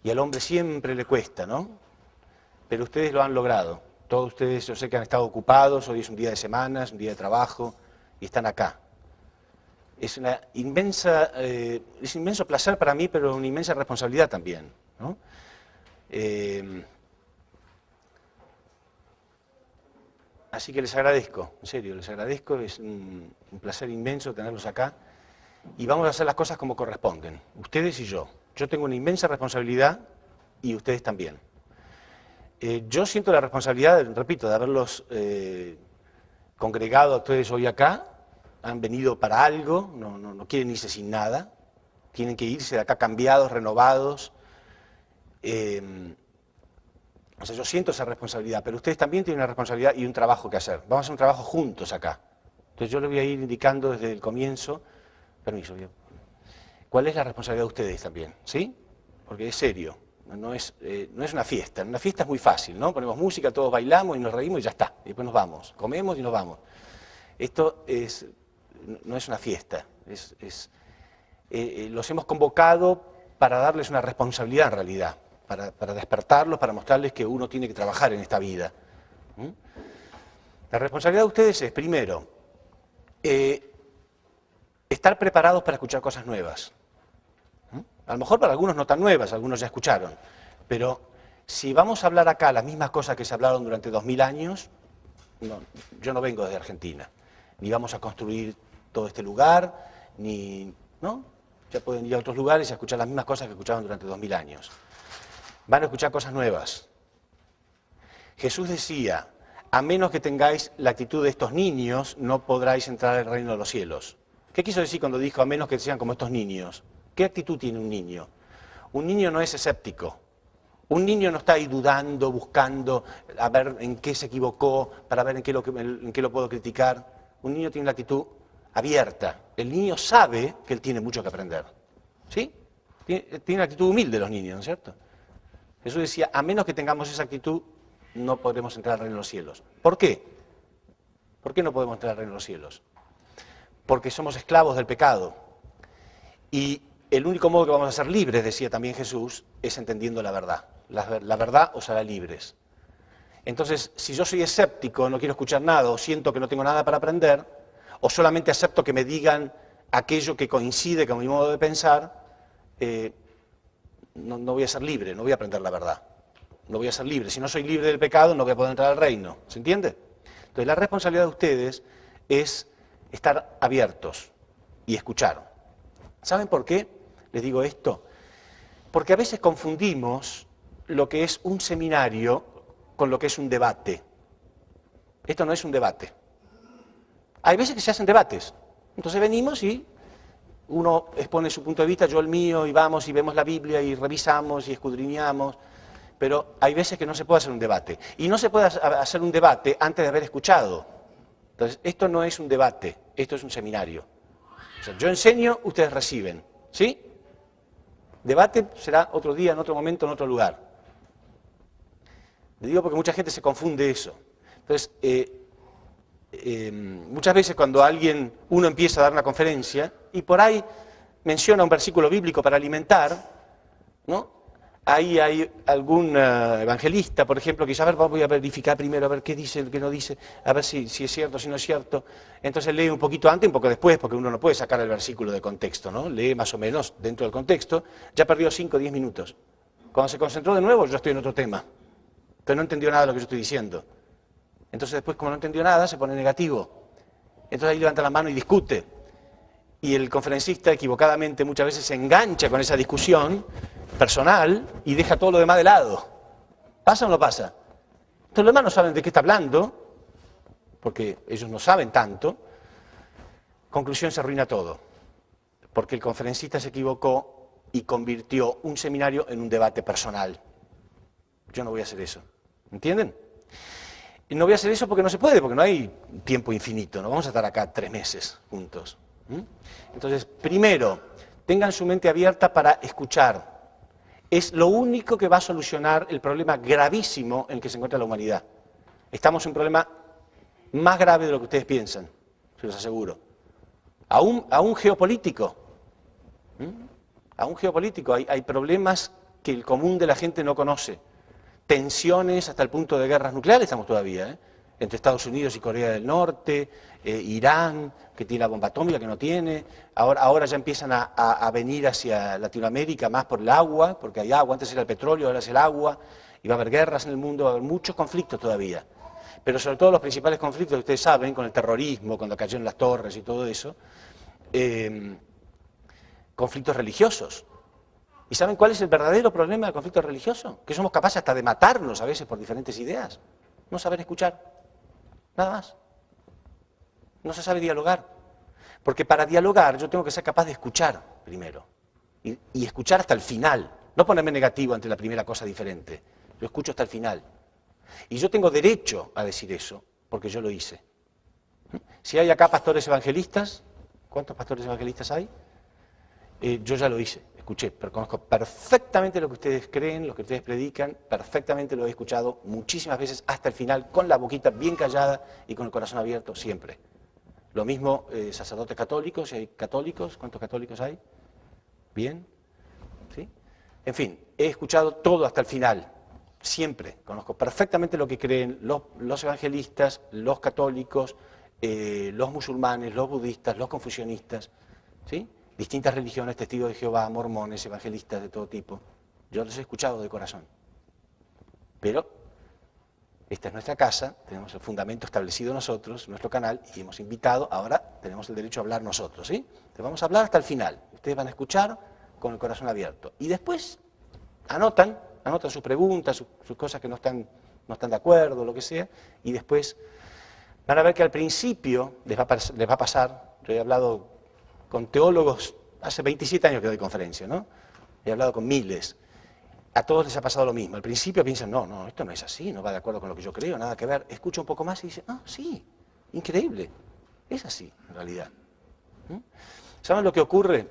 Y al hombre siempre le cuesta, ¿no? Pero ustedes lo han logrado. Todos ustedes, yo sé que han estado ocupados, hoy es un día de semana, es un día de trabajo, y están acá. Es un inmenso placer para mí, pero una inmensa responsabilidad también, ¿no? Así que les agradezco, en serio, les agradezco, es un placer inmenso tenerlos acá. Y vamos a hacer las cosas como corresponden, ustedes y yo. Yo tengo una inmensa responsabilidad y ustedes también. Yo siento la responsabilidad, repito, de haberlos congregado a ustedes hoy acá. Han venido para algo, no quieren irse sin nada. Tienen que irse de acá cambiados, renovados. O sea, yo siento esa responsabilidad, pero ustedes también tienen una responsabilidad y un trabajo que hacer. Vamos a hacer un trabajo juntos acá. Entonces yo les voy a ir indicando desde el comienzo, permiso, ¿cuál es la responsabilidad de ustedes también? ¿Sí? Porque es serio, no es una fiesta. En una fiesta es muy fácil, ¿no? Ponemos música, todos bailamos y nos reímos y ya está. Y después nos vamos, comemos y nos vamos. Esto no es una fiesta. Los hemos convocado para darles una responsabilidad en realidad, para despertarlos, para mostrarles que uno tiene que trabajar en esta vida. La responsabilidad de ustedes es, primero, estar preparados para escuchar cosas nuevas. A lo mejor para algunos no tan nuevas, algunos ya escucharon, pero si vamos a hablar acá las mismas cosas que se hablaron durante 2000 años, yo no vengo desde Argentina, ni vamos a construir todo este lugar, ¿no? Ya pueden ir a otros lugares y a escuchar las mismas cosas que escucharon durante 2000 años. Van a escuchar cosas nuevas. Jesús decía, a menos que tengáis la actitud de estos niños, no podráis entrar al reino de los cielos. ¿Qué quiso decir cuando dijo, a menos que sean como estos niños? ¿Qué actitud tiene un niño? Un niño no es escéptico. Un niño no está ahí dudando, buscando, a ver en qué se equivocó, para ver en qué lo puedo criticar. Un niño tiene la actitud abierta. El niño sabe que él tiene mucho que aprender. ¿Sí? Tiene la actitud humilde los niños, ¿no es cierto? Jesús decía, a menos que tengamos esa actitud, no podremos entrar al reino de los cielos. ¿Por qué? ¿Por qué no podemos entrar al reino de los cielos? Porque somos esclavos del pecado. Y el único modo que vamos a ser libres, decía también Jesús, es entendiendo la verdad. La verdad os hará libres. Entonces, si yo soy escéptico, no quiero escuchar nada, o siento que no tengo nada para aprender, o solamente acepto que me digan aquello que coincide con mi modo de pensar, no voy a ser libre, no voy a aprender la verdad. No voy a ser libre. Si no soy libre del pecado, no voy a poder entrar al reino. ¿Se entiende? Entonces, la responsabilidad de ustedes es estar abiertos y escuchar. ¿Saben por qué les digo esto? Porque a veces confundimos lo que es un seminario con lo que es un debate. Esto no es un debate. Hay veces que se hacen debates. Entonces venimos y uno expone su punto de vista, yo el mío, y vamos y vemos la Biblia y revisamos y escudriñamos. Pero hay veces que no se puede hacer un debate. Y no se puede hacer un debate antes de haber escuchado. Entonces, esto no es un debate, esto es un seminario. O sea, yo enseño, ustedes reciben. ¿Sí? Debate será otro día, en otro momento, en otro lugar. Le digo porque mucha gente se confunde eso. Entonces, muchas veces cuando uno empieza a dar una conferencia y por ahí menciona un versículo bíblico para alimentar, ¿no? Ahí hay algún evangelista, por ejemplo, que dice, a ver, voy a verificar primero, a ver qué dice, qué no dice, a ver si es cierto, si no es cierto. Entonces lee un poquito antes, un poco después, porque uno no puede sacar el versículo de contexto, ¿no? Lee más o menos dentro del contexto, ya perdió 5 o 10 minutos. Cuando se concentró de nuevo, yo estoy en otro tema. Entonces no entendió nada de lo que yo estoy diciendo. Entonces después, como no entendió nada, se pone negativo. Entonces ahí levanta la mano y discute. Y el conferencista equivocadamente muchas veces se engancha con esa discusión personal y deja todo lo demás de lado. ¿Pasa o no pasa? Entonces los demás no saben de qué está hablando, porque ellos no saben tanto. Conclusión, se arruina todo, porque el conferencista se equivocó y convirtió un seminario en un debate personal. Yo no voy a hacer eso, ¿entienden? Y no voy a hacer eso porque no se puede, porque no hay tiempo infinito, no vamos a estar acá 3 meses juntos. Entonces, primero, tengan su mente abierta para escuchar. Es lo único que va a solucionar el problema gravísimo en que se encuentra la humanidad. Estamos en un problema más grave de lo que ustedes piensan, se los aseguro. Aún geopolítico. Aún geopolítico. Hay problemas que el común de la gente no conoce. Tensiones hasta el punto de guerras nucleares estamos todavía, entre Estados Unidos y Corea del Norte, Irán, que tiene la bomba atómica, que no tiene. Ahora ya empiezan a venir hacia Latinoamérica más por el agua, porque hay agua, antes era el petróleo, ahora es el agua, y va a haber guerras en el mundo, va a haber muchos conflictos todavía. Pero sobre todo los principales conflictos que ustedes saben, con el terrorismo, cuando cayeron las torres y todo eso, conflictos religiosos. ¿Y saben cuál es el verdadero problema del conflicto religioso? Que somos capaces hasta de matarnos a veces por diferentes ideas. No saber escuchar. Nada más. No se sabe dialogar. Porque para dialogar yo tengo que ser capaz de escuchar primero. Y escuchar hasta el final. No ponerme negativo ante la primera cosa diferente. Yo escucho hasta el final. Y yo tengo derecho a decir eso, porque yo lo hice. Si hay acá pastores evangelistas, ¿cuántos pastores evangelistas hay? Yo ya lo hice. Escuché, pero conozco perfectamente lo que ustedes creen, lo que ustedes predican, perfectamente lo he escuchado muchísimas veces hasta el final, con la boquita bien callada y con el corazón abierto, siempre. Lo mismo sacerdotes católicos, si hay católicos, ¿cuántos católicos hay? ¿Bien? ¿Sí? En fin, he escuchado todo hasta el final, siempre. Conozco perfectamente lo que creen los evangelistas, los católicos, los musulmanes, los budistas, los confucianistas, ¿sí? Distintas religiones, testigos de Jehová, mormones, evangelistas de todo tipo. Yo los he escuchado de corazón. Pero esta es nuestra casa, tenemos el fundamento establecido nosotros, nuestro canal, y hemos invitado, ahora tenemos el derecho a hablar nosotros, ¿sí? Entonces vamos a hablar hasta el final. Ustedes van a escuchar con el corazón abierto. Y después anotan sus preguntas, sus cosas que no están de acuerdo, lo que sea, y después van a ver que al principio les va a pasar, yo he hablado con teólogos, hace 27 años que doy conferencia, ¿no? He hablado con miles. A todos les ha pasado lo mismo. Al principio piensan, no, esto no es así, no va de acuerdo con lo que yo creo, nada que ver. Escucha un poco más y dice, sí, increíble. Es así, en realidad. ¿Saben lo que ocurre?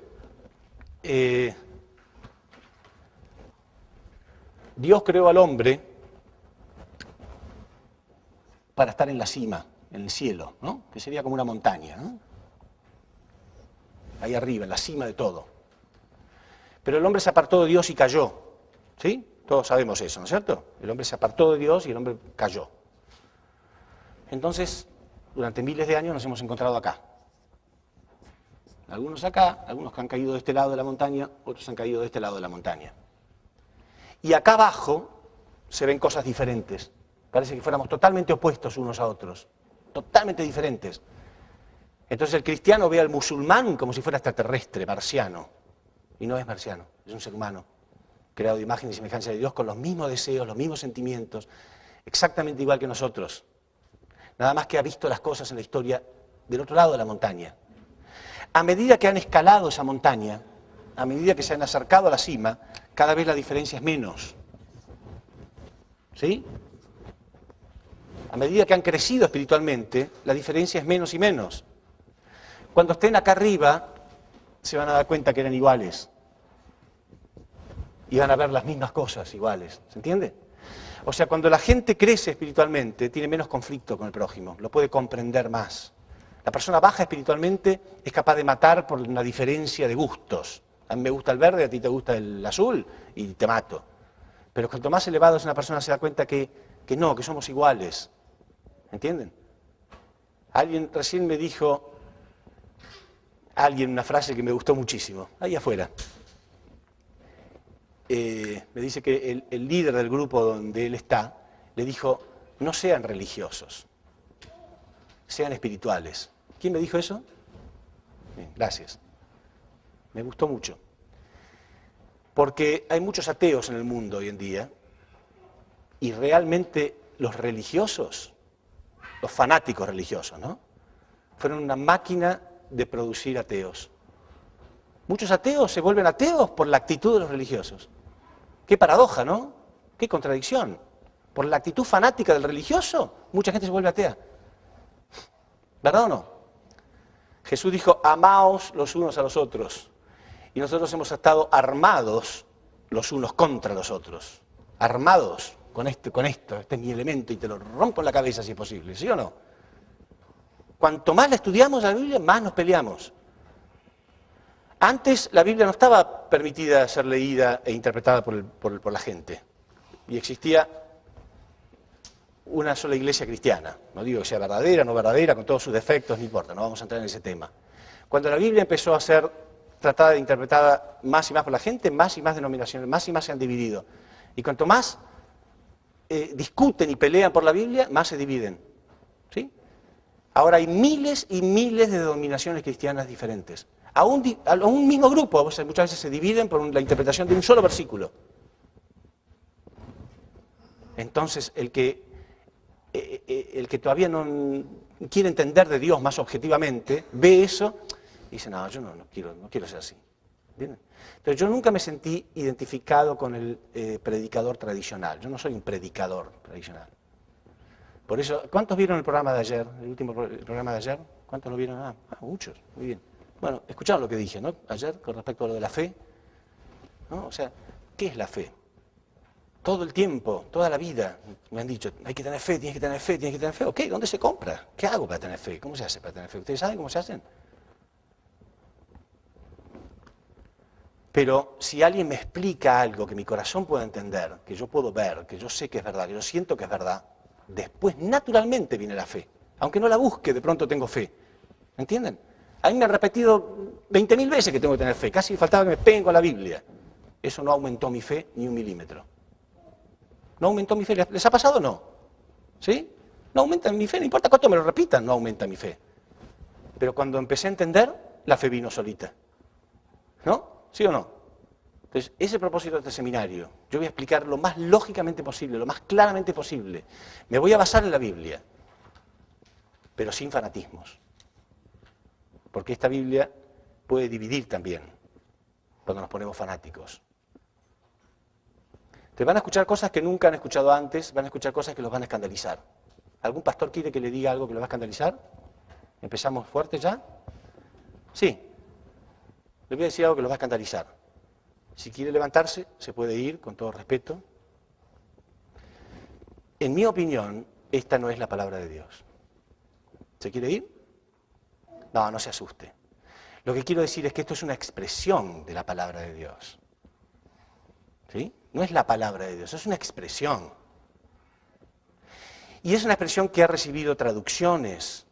Dios creó al hombre para estar en la cima, en el cielo, ¿no? Que sería como una montaña, ¿no? Ahí arriba, en la cima de todo. Pero el hombre se apartó de Dios y cayó, ¿sí? Todos sabemos eso, ¿no es cierto? El hombre se apartó de Dios y el hombre cayó. Entonces, durante miles de años nos hemos encontrado acá. Algunos acá, algunos que han caído de este lado de la montaña, otros han caído de este lado de la montaña. Y acá abajo se ven cosas diferentes. Parece que fuéramos totalmente opuestos unos a otros, totalmente diferentes. Entonces el cristiano ve al musulmán como si fuera extraterrestre, marciano. Y no es marciano, es un ser humano, creado de imagen y semejanza de Dios, con los mismos deseos, los mismos sentimientos, exactamente igual que nosotros. Nada más que ha visto las cosas en la historia del otro lado de la montaña. A medida que han escalado esa montaña, a medida que se han acercado a la cima, cada vez la diferencia es menos. ¿Sí? A medida que han crecido espiritualmente, la diferencia es menos y menos. Cuando estén acá arriba, se van a dar cuenta que eran iguales. Y van a ver las mismas cosas iguales. ¿Se entiende? O sea, cuando la gente crece espiritualmente, tiene menos conflicto con el prójimo, lo puede comprender más. La persona baja espiritualmente es capaz de matar por una diferencia de gustos. A mí me gusta el verde, a ti te gusta el azul, y te mato. Pero cuanto más elevado es una persona, se da cuenta que no, que somos iguales. ¿Entienden? Alguien recién me dijo, una frase que me gustó muchísimo, ahí afuera. Me dice que el líder del grupo donde él está, le dijo, no sean religiosos, sean espirituales. ¿Quién me dijo eso? Bien, gracias. Me gustó mucho. Porque hay muchos ateos en el mundo hoy en día, y realmente los religiosos, los fanáticos religiosos, ¿no? Fueron una máquina de producir ateos. Muchos ateos se vuelven ateos por la actitud de los religiosos. Qué paradoja, ¿no? Qué contradicción. por la actitud fanática del religioso, mucha gente se vuelve atea. ¿Verdad o no? Jesús dijo, amaos los unos a los otros. Y nosotros hemos estado armados los unos contra los otros. Armados con esto, este es mi elemento y te lo rompo en la cabeza si es posible, ¿sí o no? Cuanto más la estudiamos a la Biblia, más nos peleamos. Antes la Biblia no estaba permitida ser leída e interpretada por la gente. Y existía una sola iglesia cristiana. No digo que sea verdadera, no verdadera, con todos sus defectos, no importa, no vamos a entrar en ese tema. Cuando la Biblia empezó a ser tratada e interpretada más y más por la gente, más y más denominaciones, más y más se han dividido. Y cuanto más discuten y pelean por la Biblia, más se dividen. ¿Sí? Ahora hay miles y miles de denominaciones cristianas diferentes. A un mismo grupo, muchas veces se dividen por la interpretación de un solo versículo. Entonces, el que todavía no quiere entender de Dios más objetivamente, ve eso y dice, no, yo no quiero ser así. ¿Entienden? Entonces, yo nunca me sentí identificado con el predicador tradicional. Yo no soy un predicador tradicional. Por eso, ¿cuántos vieron el programa de ayer, el último programa de ayer? ¿Cuántos lo vieron? Muchos, muy bien. Bueno, escucharon lo que dije, ¿no? Ayer, con respecto a lo de la fe. ¿No? O sea, ¿qué es la fe? Todo el tiempo, toda la vida, me han dicho, hay que tener fe, tienes que tener fe, tienes que tener fe. Ok, ¿dónde se compra? ¿Qué hago para tener fe? ¿Cómo se hace para tener fe? ¿Ustedes saben cómo se hacen? Pero si alguien me explica algo que mi corazón pueda entender, que yo puedo ver, que yo sé que es verdad, que yo siento que es verdad, después naturalmente viene la fe. Aunque no la busque, de pronto tengo fe. ¿Entienden? A mí me han repetido 20.000 veces que tengo que tener fe. Casi faltaba que me peguen con la Biblia. Eso no aumentó mi fe ni un milímetro. ¿No aumentó mi fe? ¿Les ha pasado o no? ¿Sí? No aumenta mi fe, no importa cuánto me lo repitan, no aumenta mi fe. Pero cuando empecé a entender, la fe vino solita. ¿No? ¿Sí o no? Entonces, ese es el propósito de este seminario. Yo voy a explicar lo más lógicamente posible, lo más claramente posible. Me voy a basar en la Biblia, pero sin fanatismos. Porque esta Biblia puede dividir también cuando nos ponemos fanáticos. Te van a escuchar cosas que nunca han escuchado antes, van a escuchar cosas que los van a escandalizar. ¿Algún pastor quiere que le diga algo que lo va a escandalizar? ¿Empezamos fuerte ya? Sí. Le voy a decir algo que los va a escandalizar. Si quiere levantarse, se puede ir, con todo respeto. En mi opinión, esta no es la palabra de Dios. ¿Se quiere ir? No, no se asuste. Lo que quiero decir es que esto es una expresión de la palabra de Dios. ¿Sí? No es la palabra de Dios, es una expresión. Y es una expresión que ha recibido traducciones,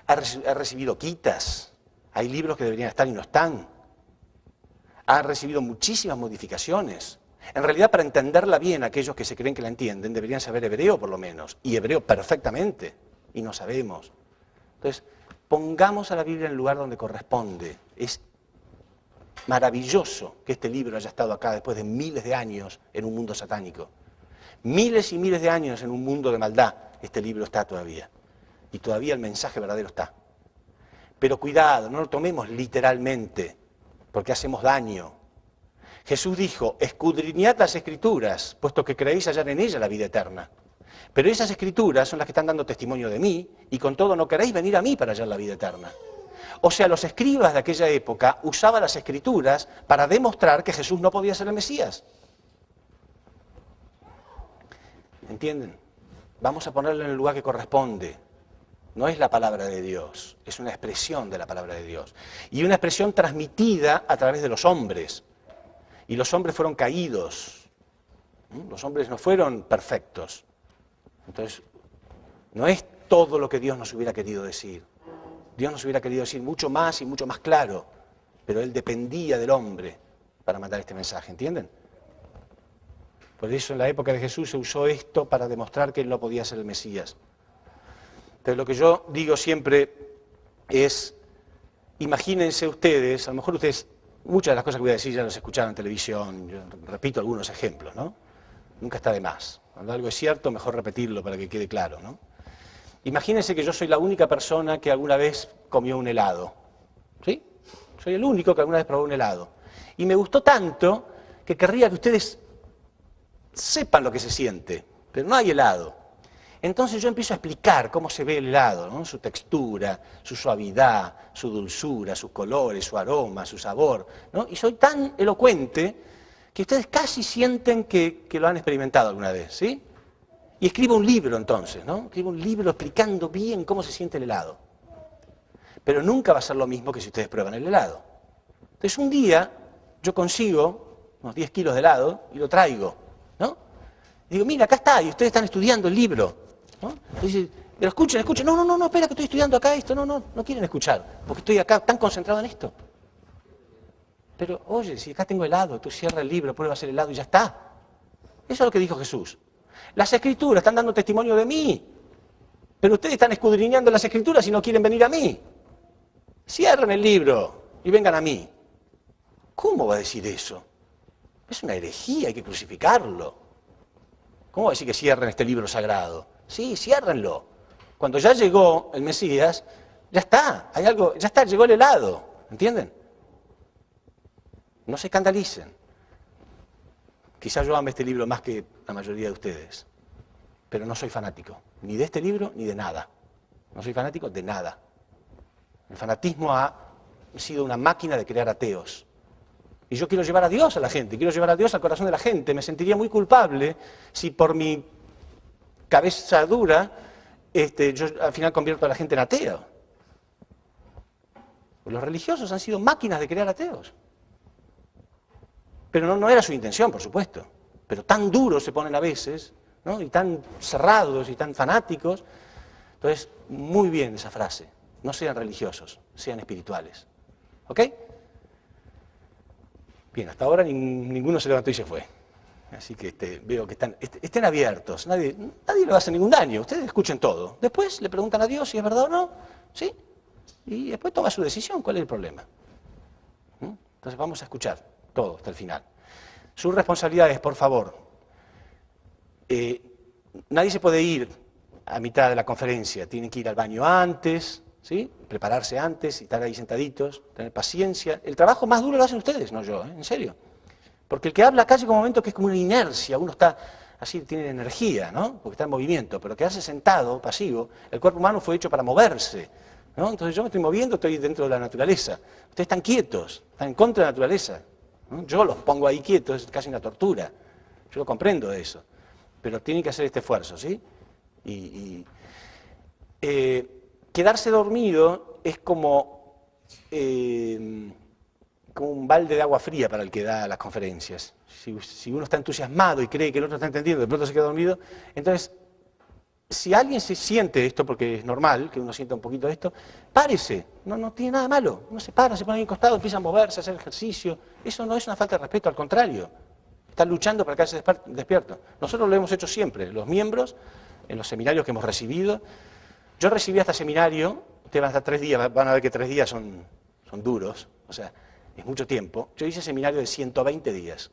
ha recibido quitas. Hay libros que deberían estar y no están. Ha recibido muchísimas modificaciones. En realidad, para entenderla bien, aquellos que se creen que la entienden, deberían saber hebreo por lo menos, y hebreo perfectamente, y no sabemos. Entonces, pongamos a la Biblia en el lugar donde corresponde. Es maravilloso que este libro haya estado acá después de miles de años en un mundo satánico. Miles y miles de años en un mundo de maldad, este libro está todavía. Y todavía el mensaje verdadero está. Pero cuidado, no lo tomemos literalmente, porque hacemos daño. Jesús dijo, escudriñad las Escrituras, puesto que creéis hallar en ellas la vida eterna. Pero esas Escrituras son las que están dando testimonio de mí, y con todo no queréis venir a mí para hallar la vida eterna. O sea, los escribas de aquella época usaban las Escrituras para demostrar que Jesús no podía ser el Mesías. ¿Entienden? Vamos a ponerlo en el lugar que corresponde. No es la palabra de Dios, es una expresión de la palabra de Dios. Y una expresión transmitida a través de los hombres. Y los hombres fueron caídos. Los hombres no fueron perfectos. Entonces, no es todo lo que Dios nos hubiera querido decir. Dios nos hubiera querido decir mucho más y mucho más claro, pero Él dependía del hombre para mandar este mensaje, ¿entienden? Por eso en la época de Jesús se usó esto para demostrar que Él no podía ser el Mesías. Entonces lo que yo digo siempre es, imagínense ustedes, a lo mejor ustedes, muchas de las cosas que voy a decir ya las escucharon en televisión, yo repito algunos ejemplos, ¿no? Nunca está de más. Cuando algo es cierto, mejor repetirlo para que quede claro, ¿no? Imagínense que yo soy la única persona que alguna vez comió un helado, ¿sí? Soy el único que alguna vez probó un helado. Y me gustó tanto que querría que ustedes sepan lo que se siente, pero no hay helado. Entonces yo empiezo a explicar cómo se ve el helado, ¿no? Su textura, su suavidad, su dulzura, sus colores, su aroma, su sabor, ¿no? Y soy tan elocuente que ustedes casi sienten que lo han experimentado alguna vez, ¿sí? Y escribo un libro entonces, ¿no? Escribo un libro explicando bien cómo se siente el helado. Pero nunca va a ser lo mismo que si ustedes prueban el helado. Entonces un día yo consigo unos 10 kilos de helado y lo traigo, ¿no? Y digo, mira, acá está, y ustedes están estudiando el libro, ¿no? Entonces, pero escuchen, no, espera que estoy estudiando acá esto, no quieren escuchar, porque estoy acá tan concentrado en esto. Pero, oye, si acá tengo helado, tú cierras el libro, pruebas el helado y ya está. Eso es lo que dijo Jesús. Las Escrituras están dando testimonio de mí, pero ustedes están escudriñando las Escrituras y no quieren venir a mí. Cierren el libro y vengan a mí. ¿Cómo va a decir eso? Es una herejía, hay que crucificarlo. ¿Cómo va a decir que cierren este libro sagrado? Sí, ciérrenlo. Cuando ya llegó el Mesías, ya está, hay algo, ya está, llegó el helado, ¿entienden? No se escandalicen. Quizás yo ame este libro más que la mayoría de ustedes, pero no soy fanático, ni de este libro ni de nada. No soy fanático de nada. El fanatismo ha sido una máquina de crear ateos. Y yo quiero llevar a Dios a la gente, quiero llevar a Dios al corazón de la gente. Me sentiría muy culpable si por mi cabeza dura yo al final convierto a la gente en ateo. Los religiosos han sido máquinas de crear ateos. Pero no era su intención, por supuesto. Pero tan duros se ponen a veces, ¿no? Y tan cerrados y tan fanáticos. Entonces, muy bien esa frase. No sean religiosos, sean espirituales. ¿Ok? Bien, hasta ahora ninguno se levantó y se fue. Así que veo que estén abiertos. Nadie le va a hacer ningún daño. Ustedes escuchen todo. Después le preguntan a Dios si es verdad o no. ¿Sí? Y después toma su decisión. ¿Cuál es el problema? Entonces vamos a escuchar todo hasta el final. Sus responsabilidades, por favor. Nadie se puede ir a mitad de la conferencia. Tienen que ir al baño antes, ¿sí? Prepararse antes y estar ahí sentaditos, tener paciencia. El trabajo más duro lo hacen ustedes, no yo, en serio. Porque el que habla acá llega un momento que es como una inercia, uno está así, tiene energía, ¿no? Porque está en movimiento, pero quedarse sentado, pasivo, el cuerpo humano fue hecho para moverse, ¿no? Entonces yo me estoy moviendo, estoy dentro de la naturaleza. Ustedes están quietos, están en contra de la naturaleza, ¿no? Yo los pongo ahí quietos, es casi una tortura. Yo lo comprendo de eso. Pero tienen que hacer este esfuerzo, ¿sí? Quedarse dormido es como un balde de agua fría para el que da las conferencias. Si uno está entusiasmado y cree que el otro está entendiendo, de pronto se queda dormido, entonces, si alguien se siente esto, porque es normal que uno sienta un poquito de esto, párese, no tiene nada malo. Uno se para, se pone ahí al costado, empieza a moverse, a hacer ejercicio. Eso no es una falta de respeto, al contrario. Están luchando para quedarse despierto. Nosotros lo hemos hecho siempre, los miembros, en los seminarios que hemos recibido. Yo recibí hasta seminario, ustedes van a estar 3 días, van a ver que 3 días son duros, o sea, es mucho tiempo. Yo hice seminario de 120 días,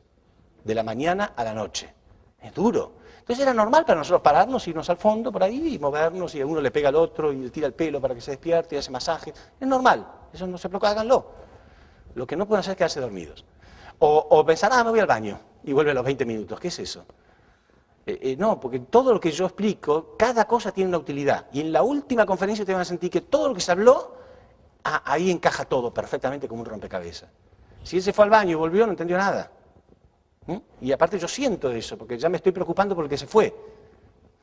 de la mañana a la noche. Es duro. Entonces era normal para nosotros pararnos, irnos al fondo por ahí y movernos, y a uno le pega al otro y le tira el pelo para que se despierte y hace masaje. Es normal, eso no se preocupa, háganlo. Lo que no pueden hacer es quedarse dormidos. O pensar, me voy al baño y vuelve a los 20 minutos. ¿Qué es eso? No, porque todo lo que yo explico, cada cosa tiene una utilidad. Y en la última conferencia ustedes van a sentir que todo lo que se habló, ahí encaja todo perfectamente como un rompecabezas. Si él se fue al baño y volvió, no entendió nada. Y aparte yo siento eso, porque ya me estoy preocupando por el que se fue,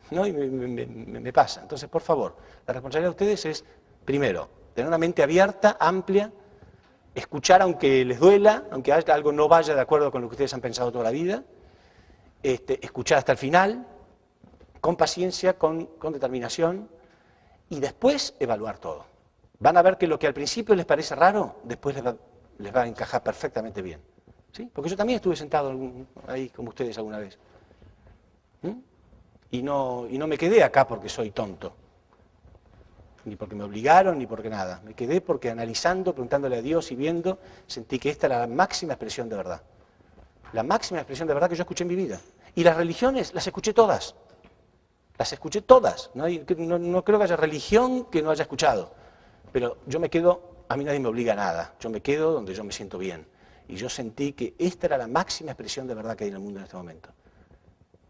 ¿no? Y me pasa. Entonces, por favor, la responsabilidad de ustedes es, primero, tener una mente abierta, amplia, escuchar aunque les duela, aunque algo no vaya de acuerdo con lo que ustedes han pensado toda la vida, escuchar hasta el final, con paciencia, con determinación, y después evaluar todo. Van a ver que lo que al principio les parece raro, después les va a encajar perfectamente bien. ¿Sí? Porque yo también estuve sentado ahí como ustedes alguna vez. Y no me quedé acá porque soy tonto. Ni porque me obligaron, ni porque nada. Me quedé porque analizando, preguntándole a Dios y viendo, sentí que esta era la máxima expresión de verdad. La máxima expresión de verdad que yo escuché en mi vida. Y las religiones las escuché todas. Las escuché todas. No creo que haya religión que no haya escuchado. Pero yo me quedo, a mí nadie me obliga a nada. Yo me quedo donde yo me siento bien. Y yo sentí que esta era la máxima expresión de verdad que hay en el mundo en este momento.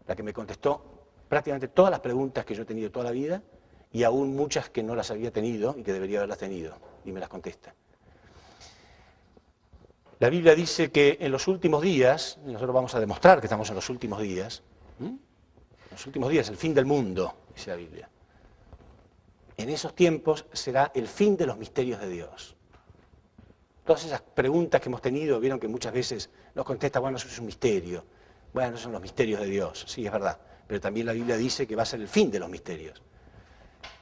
La que me contestó prácticamente todas las preguntas que yo he tenido toda la vida y aún muchas que no las había tenido y que debería haberlas tenido, y me las contesta. La Biblia dice que en los últimos días, y nosotros vamos a demostrar que estamos en los últimos días, el fin del mundo, dice la Biblia. En esos tiempos será el fin de los misterios de Dios. Todas esas preguntas que hemos tenido, vieron que muchas veces nos contesta, bueno, eso es un misterio. Bueno, son los misterios de Dios, sí, es verdad. Pero también la Biblia dice que va a ser el fin de los misterios.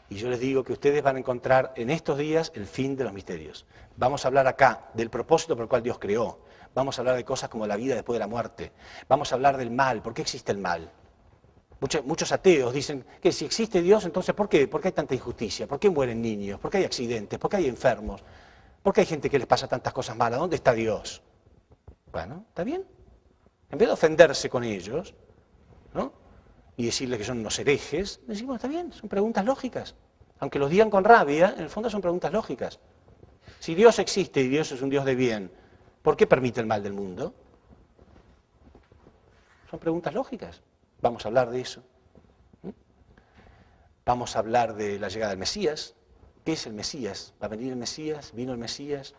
Y yo les digo que ustedes van a encontrar en estos días el fin de los misterios. Vamos a hablar acá del propósito por el cual Dios creó. Vamos a hablar de cosas como la vida después de la muerte. Vamos a hablar del mal. ¿Por qué existe el mal? Muchos ateos dicen que si existe Dios, entonces ¿por qué? ¿Por qué hay tanta injusticia? ¿Por qué mueren niños? ¿Por qué hay accidentes? ¿Por qué hay enfermos? ¿Por qué hay gente que les pasa tantas cosas malas? ¿Dónde está Dios? Bueno, ¿está bien? En vez de ofenderse con ellos, ¿no? Y decirles que son unos herejes, decimos, está bien, son preguntas lógicas. Aunque los digan con rabia, en el fondo son preguntas lógicas. Si Dios existe y Dios es un Dios de bien, ¿por qué permite el mal del mundo? Son preguntas lógicas. Vamos a hablar de eso. Vamos a hablar de la llegada del Mesías. ¿Qué es el Mesías? ¿Va a venir el Mesías? ¿Vino el Mesías?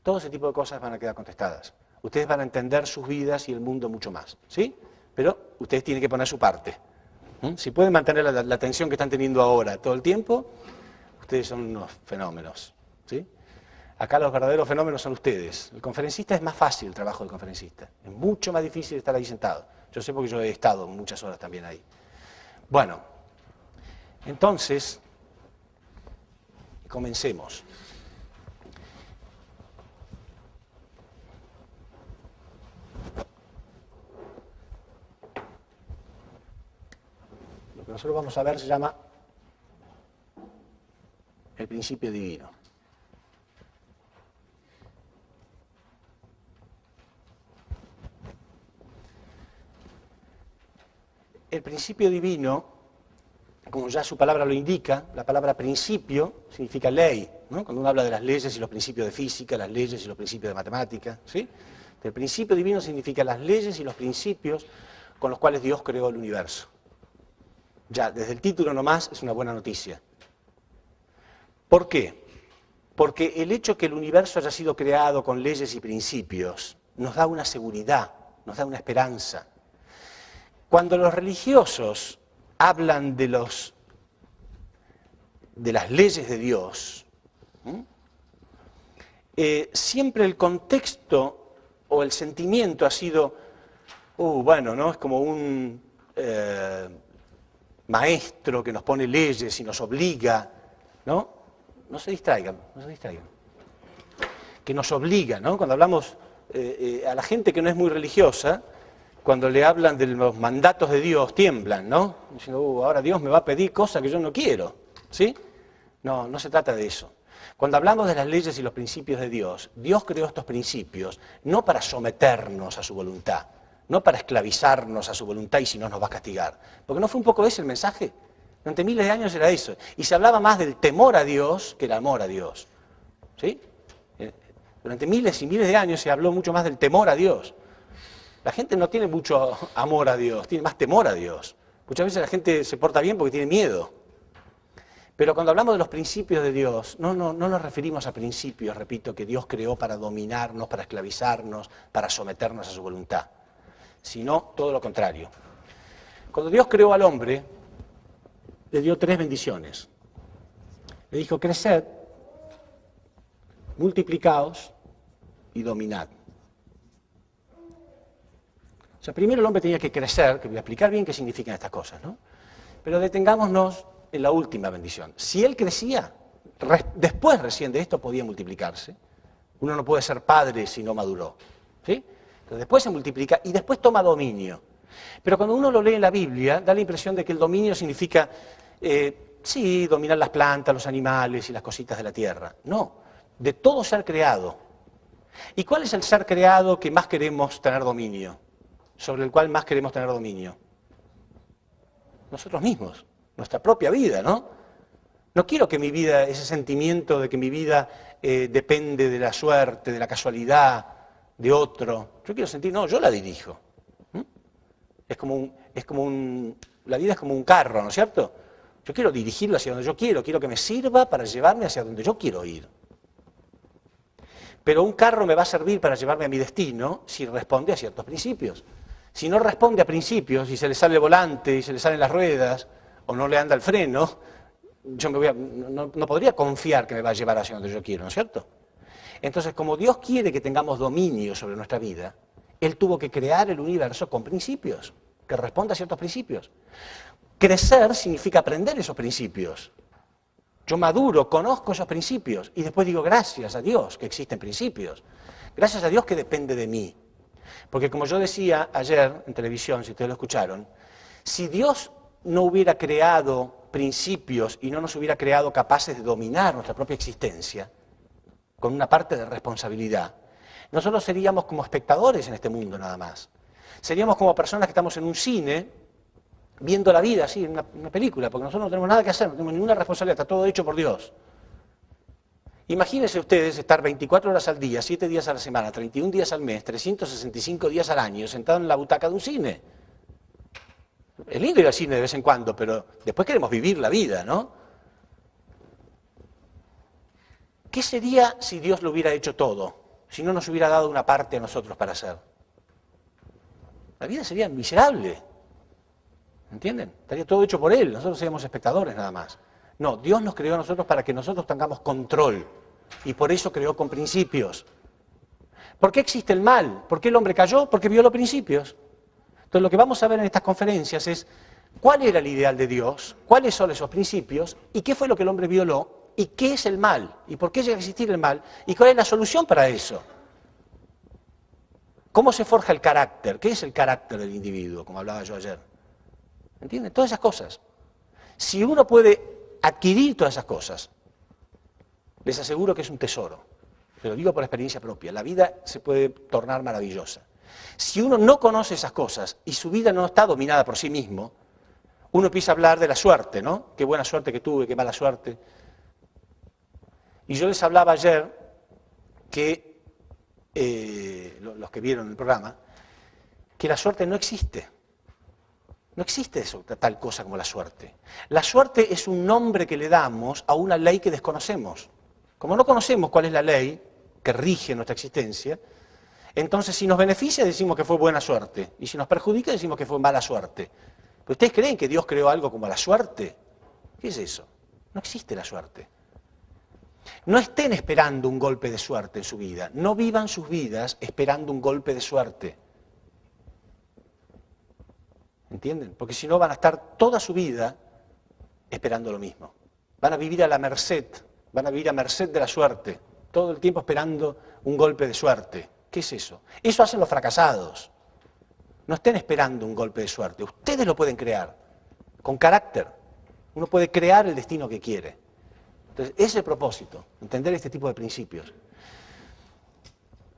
Todo ese tipo de cosas van a quedar contestadas. Ustedes van a entender sus vidas y el mundo mucho más, ¿sí? Pero ustedes tienen que poner su parte. Si pueden mantener la atención que están teniendo ahora todo el tiempo, ustedes son unos fenómenos, ¿sí? Acá los verdaderos fenómenos son ustedes. El conferencista es más fácil el trabajo del conferencista. Es mucho más difícil estar ahí sentado. Yo sé porque yo he estado muchas horas también ahí. Bueno, entonces, comencemos. Lo que nosotros vamos a ver se llama el principio divino. El principio divino, como ya su palabra lo indica, la palabra principio significa ley, ¿no? Cuando uno habla de las leyes y los principios de física, las leyes y los principios de matemática, ¿sí? El principio divino significa las leyes y los principios con los cuales Dios creó el universo. Ya, desde el título nomás es una buena noticia. ¿Por qué? Porque el hecho que el universo haya sido creado con leyes y principios nos da una seguridad, nos da una esperanza. Cuando los religiosos hablan de las leyes de Dios, siempre el contexto o el sentimiento ha sido, bueno, ¿no? Es como un maestro que nos pone leyes y nos obliga, ¿no? No se distraigan, no se distraigan. Que nos obliga, ¿no? Cuando hablamos a la gente que no es muy religiosa, cuando le hablan de los mandatos de Dios, tiemblan, ¿no? Diciendo, ahora Dios me va a pedir cosas que yo no quiero, ¿sí? No, no se trata de eso. Cuando hablamos de las leyes y los principios de Dios, Dios creó estos principios no para someternos a su voluntad, no para esclavizarnos a su voluntad y si no nos va a castigar. Porque no fue un poco ese el mensaje. Durante miles de años era eso. Y se hablaba más del temor a Dios que el amor a Dios. ¿Sí? Durante miles y miles de años se habló mucho más del temor a Dios. La gente no tiene mucho amor a Dios, tiene más temor a Dios. Muchas veces la gente se porta bien porque tiene miedo. Pero cuando hablamos de los principios de Dios, no nos referimos a principios, repito, que Dios creó para dominarnos, para esclavizarnos, para someternos a su voluntad, sino todo lo contrario. Cuando Dios creó al hombre, le dio 3 bendiciones. Le dijo, creced, multiplicaos y dominad. O sea, primero el hombre tenía que crecer, que voy a explicar bien qué significan estas cosas, ¿no? Pero detengámonos en la última bendición. Si él crecía, después recién de esto podía multiplicarse. Uno no puede ser padre si no maduró, ¿sí? Entonces después se multiplica y después toma dominio. Pero cuando uno lo lee en la Biblia, da la impresión de que el dominio significa, sí, dominar las plantas, los animales y las cositas de la tierra. No, de todo ser creado. ¿Y cuál es el ser creado que más queremos tener dominio? Sobre el cual más queremos tener dominio. Nosotros mismos, nuestra propia vida, ¿no? No quiero que mi vida, ese sentimiento de que mi vida depende de la suerte, de la casualidad, de otro. Yo quiero sentir, no, yo la dirijo. Es como un La vida es como un carro, ¿no es cierto? Yo quiero dirigirlo hacia donde yo quiero que me sirva para llevarme hacia donde yo quiero ir. Pero un carro me va a servir para llevarme a mi destino si responde a ciertos principios. Si no responde a principios y se le sale el volante y se le salen las ruedas o no le anda el freno, yo no podría confiar que me va a llevar hacia donde yo quiero, ¿no es cierto? Entonces, como Dios quiere que tengamos dominio sobre nuestra vida, Él tuvo que crear el universo con principios, que responda a ciertos principios. Crecer significa aprender esos principios. Yo maduro, conozco esos principios y después digo gracias a Dios que existen principios. Gracias a Dios que depende de mí. Porque como yo decía ayer en televisión, si ustedes lo escucharon, si Dios no hubiera creado principios y no nos hubiera creado capaces de dominar nuestra propia existencia, con una parte de responsabilidad, nosotros seríamos como espectadores en este mundo nada más. Seríamos como personas que estamos en un cine, viendo la vida así, en una película, porque nosotros no tenemos nada que hacer, no tenemos ninguna responsabilidad, está todo hecho por Dios. Imagínense ustedes estar 24 horas al día, 7 días a la semana, 31 días al mes, 365 días al año, sentado en la butaca de un cine. Es lindo ir al cine de vez en cuando, pero después queremos vivir la vida, ¿no? ¿Qué sería si Dios lo hubiera hecho todo? Si no nos hubiera dado una parte a nosotros para hacer. La vida sería miserable. ¿Entienden? Estaría todo hecho por Él, nosotros seríamos espectadores nada más. No, Dios nos creó a nosotros para que nosotros tengamos control. Y por eso creó con principios. ¿Por qué existe el mal? ¿Por qué el hombre cayó? Porque violó principios. Entonces lo que vamos a ver en estas conferencias es cuál era el ideal de Dios, cuáles son esos principios y qué fue lo que el hombre violó y qué es el mal y por qué llega a existir el mal y cuál es la solución para eso. ¿Cómo se forja el carácter? ¿Qué es el carácter del individuo? Como hablaba yo ayer. ¿Entienden? Todas esas cosas. Si uno puede adquirir todas esas cosas, les aseguro que es un tesoro. Te lo digo por experiencia propia. La vida se puede tornar maravillosa. Si uno no conoce esas cosas y su vida no está dominada por sí mismo, uno empieza a hablar de la suerte, ¿no? Qué buena suerte que tuve, qué mala suerte. Y yo les hablaba ayer que, los que vieron el programa, que la suerte no existe. No existe eso, tal cosa como la suerte. La suerte es un nombre que le damos a una ley que desconocemos. Como no conocemos cuál es la ley que rige nuestra existencia, entonces si nos beneficia decimos que fue buena suerte, y si nos perjudica decimos que fue mala suerte. ¿Pero ustedes creen que Dios creó algo como la suerte? ¿Qué es eso? No existe la suerte. No estén esperando un golpe de suerte en su vida. No vivan sus vidas esperando un golpe de suerte. ¿Entienden? Porque si no van a estar toda su vida esperando lo mismo. Van a vivir a la merced, van a vivir a merced de la suerte, todo el tiempo esperando un golpe de suerte. ¿Qué es eso? Eso hacen los fracasados. No estén esperando un golpe de suerte. Ustedes lo pueden crear, con carácter. Uno puede crear el destino que quiere. Entonces, ese es el propósito, entender este tipo de principios.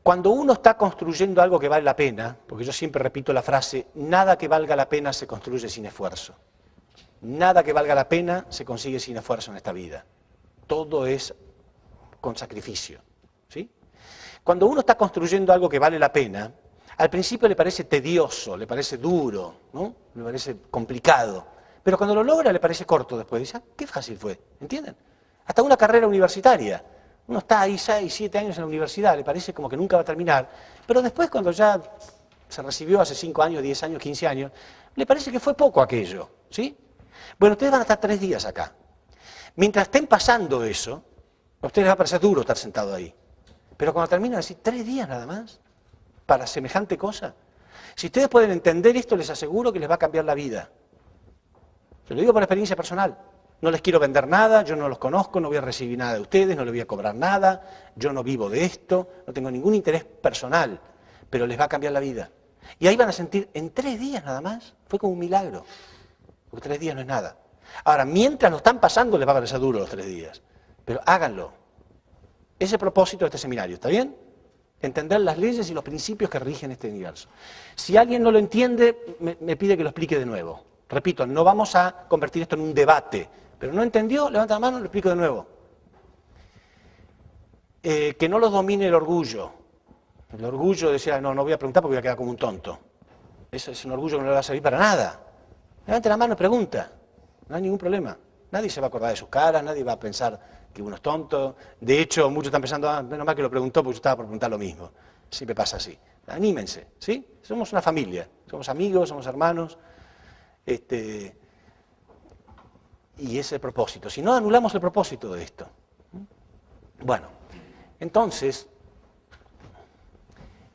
Cuando uno está construyendo algo que vale la pena, porque yo siempre repito la frase, nada que valga la pena se construye sin esfuerzo. Nada que valga la pena se consigue sin esfuerzo en esta vida. Todo es con sacrificio, ¿sí? Cuando uno está construyendo algo que vale la pena, al principio le parece tedioso, le parece duro, ¿no? Le parece complicado, pero cuando lo logra le parece corto después. Dice, qué fácil fue, ¿entienden? Hasta una carrera universitaria. Uno está ahí 6, 7 años en la universidad, le parece como que nunca va a terminar, pero después cuando ya se recibió hace 5 años, 10 años, 15 años, le parece que fue poco aquello, ¿sí? Bueno, ustedes van a estar 3 días acá. Mientras estén pasando eso, a ustedes les va a parecer duro estar sentado ahí. Pero cuando terminan, decir 3 días nada más, para semejante cosa. Si ustedes pueden entender esto, les aseguro que les va a cambiar la vida. Se lo digo por experiencia personal. No les quiero vender nada, yo no los conozco, no voy a recibir nada de ustedes, no les voy a cobrar nada, yo no vivo de esto, no tengo ningún interés personal, pero les va a cambiar la vida. Y ahí van a sentir, en 3 días nada más, fue como un milagro, porque 3 días no es nada. Ahora, mientras lo están pasando, les va a parecer duro los 3 días, pero háganlo. Ese es el propósito de este seminario, ¿está bien? Entender las leyes y los principios que rigen este universo. Si alguien no lo entiende, me pide que lo explique de nuevo. Repito, no vamos a convertir esto en un debate, pero no entendió, levanta la mano, lo explico de nuevo. Que no los domine el orgullo. El orgullo decía, no voy a preguntar porque voy a quedar como un tonto. Eso es un orgullo que no le va a servir para nada. Levante la mano y pregunta. No hay ningún problema. Nadie se va a acordar de sus caras, nadie va a pensar que uno es tonto. De hecho, muchos están pensando, menos mal que lo preguntó porque yo estaba por preguntar lo mismo. Siempre pasa así. Anímense, ¿sí? Somos una familia, somos amigos, somos hermanos. Y ese es el propósito. Si no, anulamos el propósito de esto. Bueno, entonces,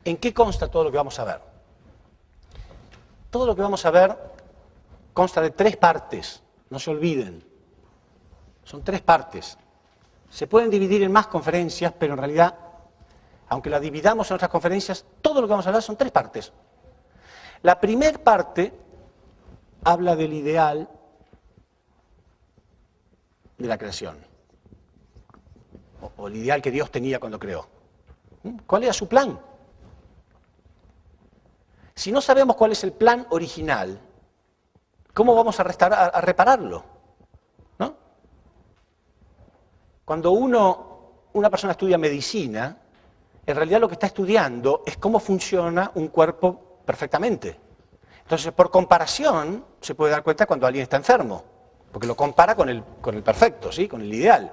¿en qué consta todo lo que vamos a ver? Todo lo que vamos a ver consta de 3 partes, no se olviden. Son 3 partes. Se pueden dividir en más conferencias, pero en realidad, aunque la dividamos en otras conferencias, todo lo que vamos a hablar son 3 partes. La primera parte habla del ideal de la creación, o el ideal que Dios tenía cuando creó. ¿Cuál era su plan? Si no sabemos cuál es el plan original, ¿cómo vamos a repararlo? ¿No? Cuando una persona estudia medicina, en realidad lo que está estudiando es cómo funciona un cuerpo perfectamente. Entonces, por comparación, se puede dar cuenta cuando alguien está enfermo, porque lo compara con el perfecto, ¿sí? Con el ideal.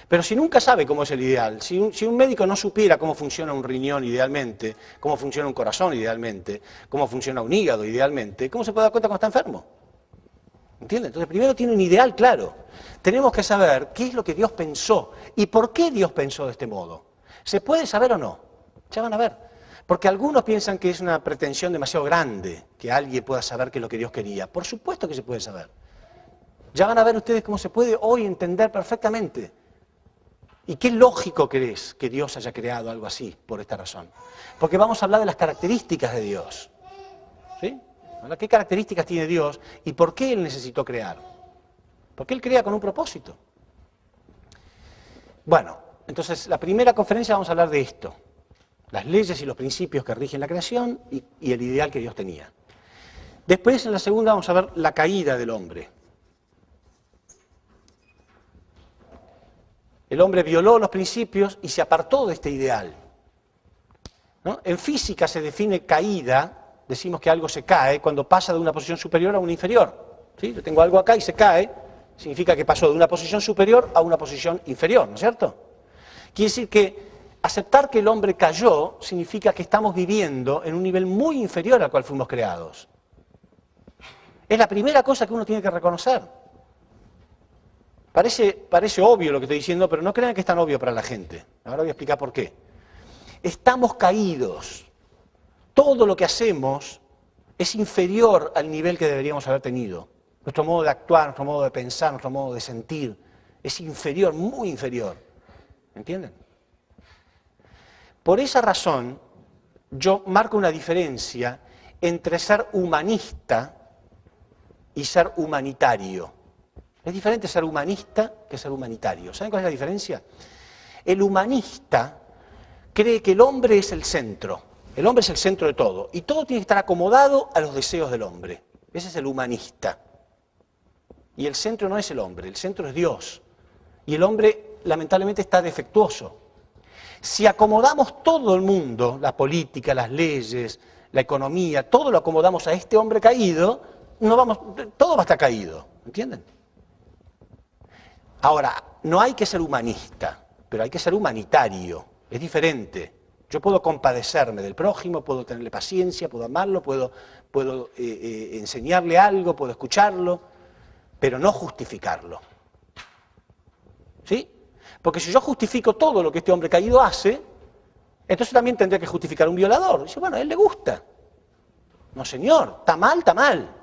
Pero si nunca sabe cómo es el ideal, si un médico no supiera cómo funciona un riñón idealmente, cómo funciona un corazón idealmente, cómo funciona un hígado idealmente, ¿cómo se puede dar cuenta cuando está enfermo? ¿Entienden? Entonces primero tiene un ideal claro. Tenemos que saber qué es lo que Dios pensó y por qué Dios pensó de este modo. ¿Se puede saber o no? Ya van a ver. Porque algunos piensan que es una pretensión demasiado grande que alguien pueda saber qué es lo que Dios quería. Por supuesto que se puede saber. Ya van a ver ustedes cómo se puede hoy entender perfectamente. Y qué lógico que es que Dios haya creado algo así, por esta razón. Porque vamos a hablar de las características de Dios. ¿Sí? ¿Qué características tiene Dios y por qué Él necesitó crear? Porque Él crea con un propósito. Bueno, entonces la primera conferencia vamos a hablar de esto. Las leyes y los principios que rigen la creación y el ideal que Dios tenía. Después, en la segunda, vamos a ver la caída del hombre. El hombre violó los principios y se apartó de este ideal. ¿No? En física se define caída, decimos que algo se cae cuando pasa de una posición superior a una inferior. ¿Sí? Yo tengo algo acá y se cae, significa que pasó de una posición superior a una posición inferior, ¿no es cierto? Quiere decir que aceptar que el hombre cayó significa que estamos viviendo en un nivel muy inferior al cual fuimos creados. Es la primera cosa que uno tiene que reconocer. Parece obvio lo que estoy diciendo, pero no crean que es tan obvio para la gente. Ahora voy a explicar por qué. Estamos caídos. Todo lo que hacemos es inferior al nivel que deberíamos haber tenido. Nuestro modo de actuar, nuestro modo de pensar, nuestro modo de sentir es inferior, muy inferior. ¿Entienden? Por esa razón, yo marco una diferencia entre ser humanista y ser humanitario. Es diferente ser humanista que ser humanitario. ¿Saben cuál es la diferencia? El humanista cree que el hombre es el centro. El hombre es el centro de todo. Y todo tiene que estar acomodado a los deseos del hombre. Ese es el humanista. Y el centro no es el hombre, el centro es Dios. Y el hombre, lamentablemente, está defectuoso. Si acomodamos todo el mundo, la política, las leyes, la economía, todo lo acomodamos a este hombre caído, todo va a estar caído. ¿Entienden? Ahora, no hay que ser humanista, pero hay que ser humanitario. Es diferente. Yo puedo compadecerme del prójimo, puedo tenerle paciencia, puedo amarlo, puedo enseñarle algo, puedo escucharlo, pero no justificarlo. ¿Sí? Porque si yo justifico todo lo que este hombre caído hace, entonces también tendría que justificar a un violador. Dice, bueno, a él le gusta. No, señor, está mal, está mal.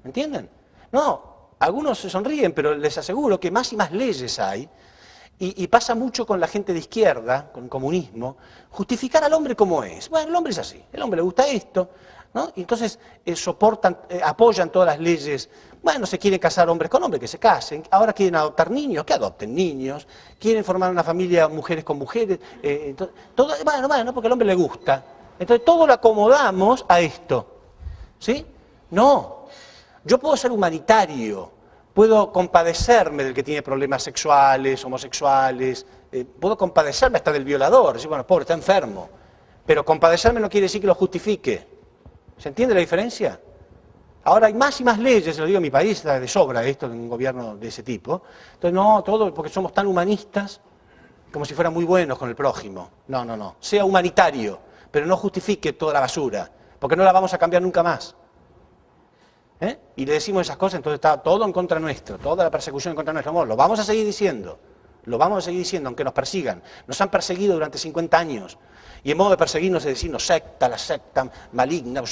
¿Me entienden? No. Algunos se sonríen, pero les aseguro que más y más leyes hay, y pasa mucho con la gente de izquierda, con el comunismo, justificar al hombre como es. Bueno, el hombre es así, el hombre le gusta esto, ¿no? Y entonces apoyan todas las leyes. Bueno, se quieren casar hombres con hombres, que se casen. Ahora quieren adoptar niños, que adopten niños. Quieren formar una familia mujeres con mujeres. Bueno, porque al hombre le gusta. Entonces todo lo acomodamos a esto. ¿Sí? No. Yo puedo ser humanitario, puedo compadecerme del que tiene problemas sexuales, homosexuales, puedo compadecerme hasta del violador, decir, bueno, pobre, está enfermo, pero compadecerme no quiere decir que lo justifique. ¿Se entiende la diferencia? Ahora hay más y más leyes, se lo digo en mi país, está de sobra esto en un gobierno de ese tipo. Entonces, no, todo porque somos tan humanistas, como si fueran muy buenos con el prójimo. No, no, no. Sea humanitario, pero no justifique toda la basura, porque no la vamos a cambiar nunca más. Y le decimos esas cosas, entonces está todo en contra nuestro, toda la persecución en contra nuestro. Amor, lo vamos a seguir diciendo, aunque nos persigan. Nos han perseguido durante 50 años. Y en modo de perseguirnos es decirnos secta, la secta maligna.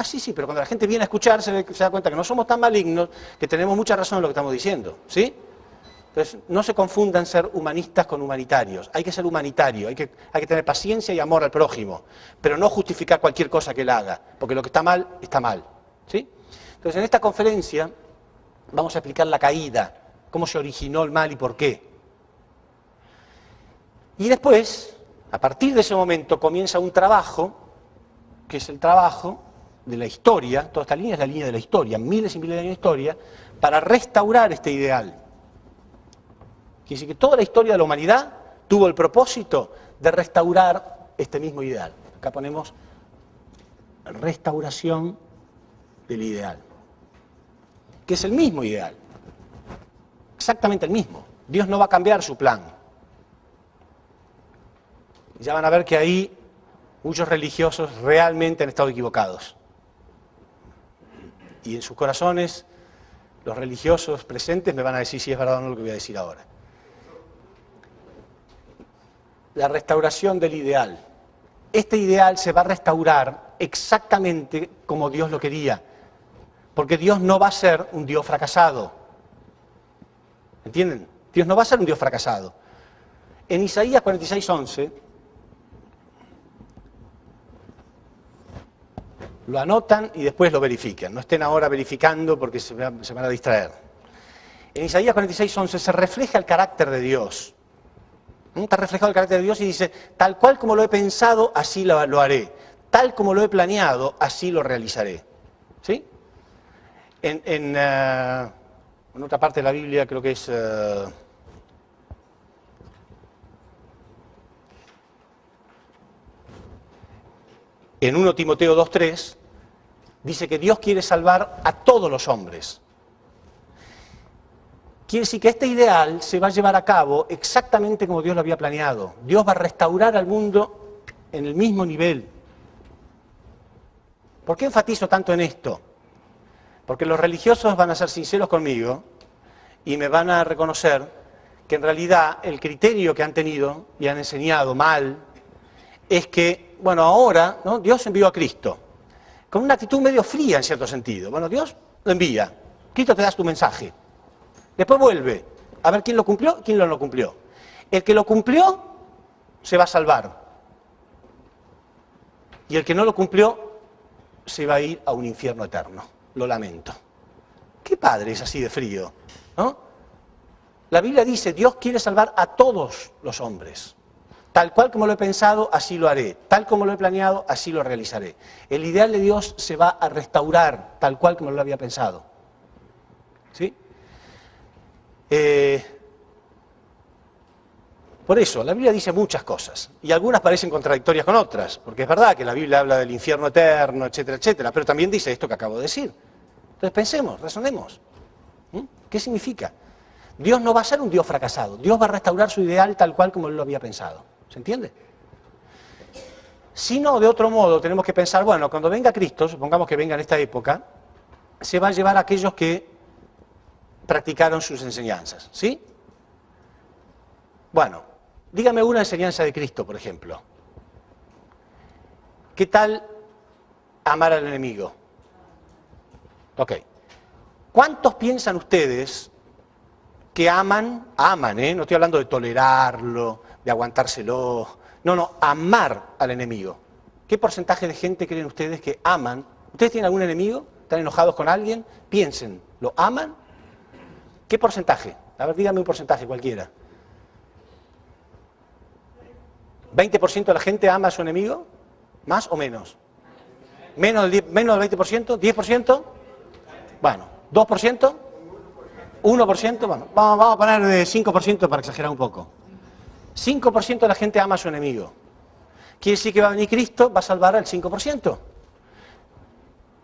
Sí, pero cuando la gente viene a escuchar se da cuenta que no somos tan malignos, que tenemos mucha razón en lo que estamos diciendo. ¿Sí? Entonces, no se confundan ser humanistas con humanitarios. Hay que ser humanitario, hay que tener paciencia y amor al prójimo, pero no justificar cualquier cosa que él haga, porque lo que está mal, está mal. ¿Sí? Entonces, en esta conferencia vamos a explicar la caída, cómo se originó el mal y por qué. Y después, a partir de ese momento, comienza un trabajo, que es el trabajo de la historia, toda esta línea es la línea de la historia, miles y miles de años de historia, para restaurar este ideal. Quiere decir que toda la historia de la humanidad tuvo el propósito de restaurar este mismo ideal. Acá ponemos restauración del ideal, que es el mismo ideal, exactamente el mismo. Dios no va a cambiar su plan. Ya van a ver que ahí muchos religiosos realmente han estado equivocados. Y en sus corazones, los religiosos presentes me van a decir si es verdad o no lo que voy a decir ahora. La restauración del ideal. Este ideal se va a restaurar exactamente como Dios lo quería, porque Dios no va a ser un Dios fracasado. ¿Entienden? Dios no va a ser un Dios fracasado. En Isaías 46:11, lo anotan y después lo verifican. No estén ahora verificando porque se van a distraer. En Isaías 46:11 se refleja el carácter de Dios. Está reflejado el carácter de Dios y dice, tal cual como lo he pensado, así lo haré. Tal como lo he planeado, así lo realizaré. ¿Sí? En otra parte de la Biblia, creo que es... en 1 Timoteo 2:3, dice que Dios quiere salvar a todos los hombres. Quiere decir que este ideal se va a llevar a cabo exactamente como Dios lo había planeado. Dios va a restaurar al mundo en el mismo nivel. ¿Por qué enfatizo tanto en esto? Porque los religiosos van a ser sinceros conmigo y me van a reconocer que en realidad el criterio que han tenido y han enseñado mal es que, bueno, ahora, ¿no? Dios envió a Cristo con una actitud medio fría en cierto sentido. Bueno, Dios lo envía, Cristo te da tu mensaje. Después vuelve a ver quién lo cumplió y quién no lo cumplió. El que lo cumplió se va a salvar. Y el que no lo cumplió se va a ir a un infierno eterno. Lo lamento. ¿Qué padre es así de frío? ¿No? La Biblia dice, Dios quiere salvar a todos los hombres. Tal cual como lo he pensado, así lo haré. Tal como lo he planeado, así lo realizaré. El ideal de Dios se va a restaurar tal cual como lo había pensado. ¿Sí? Por eso, la Biblia dice muchas cosas, y algunas parecen contradictorias con otras, porque es verdad que la Biblia habla del infierno eterno, etcétera, etcétera, pero también dice esto que acabo de decir. Entonces pensemos, razonemos. ¿Qué significa? Dios no va a ser un Dios fracasado, Dios va a restaurar su ideal tal cual como Él lo había pensado. ¿Se entiende? Si no, de otro modo, tenemos que pensar, bueno, cuando venga Cristo, supongamos que venga en esta época, se va a llevar a aquellos que practicaron sus enseñanzas, ¿sí? Bueno, dígame una enseñanza de Cristo, por ejemplo. ¿Qué tal amar al enemigo? Ok. ¿Cuántos piensan ustedes que aman, no estoy hablando de tolerarlo, de aguantárselo, no, amar al enemigo? ¿Qué porcentaje de gente creen ustedes que aman? ¿Ustedes tienen algún enemigo? ¿Están enojados con alguien? Piensen, ¿lo aman? ¿Qué porcentaje? A ver, dígame un porcentaje cualquiera. ¿20% de la gente ama a su enemigo? ¿Más o menos? ¿Menos del 20%? ¿10%? Bueno, ¿2%? ¿1%? Bueno, vamos a poner de 5% para exagerar un poco. 5% de la gente ama a su enemigo. Quiere decir que va a venir Cristo, va a salvar al 5%.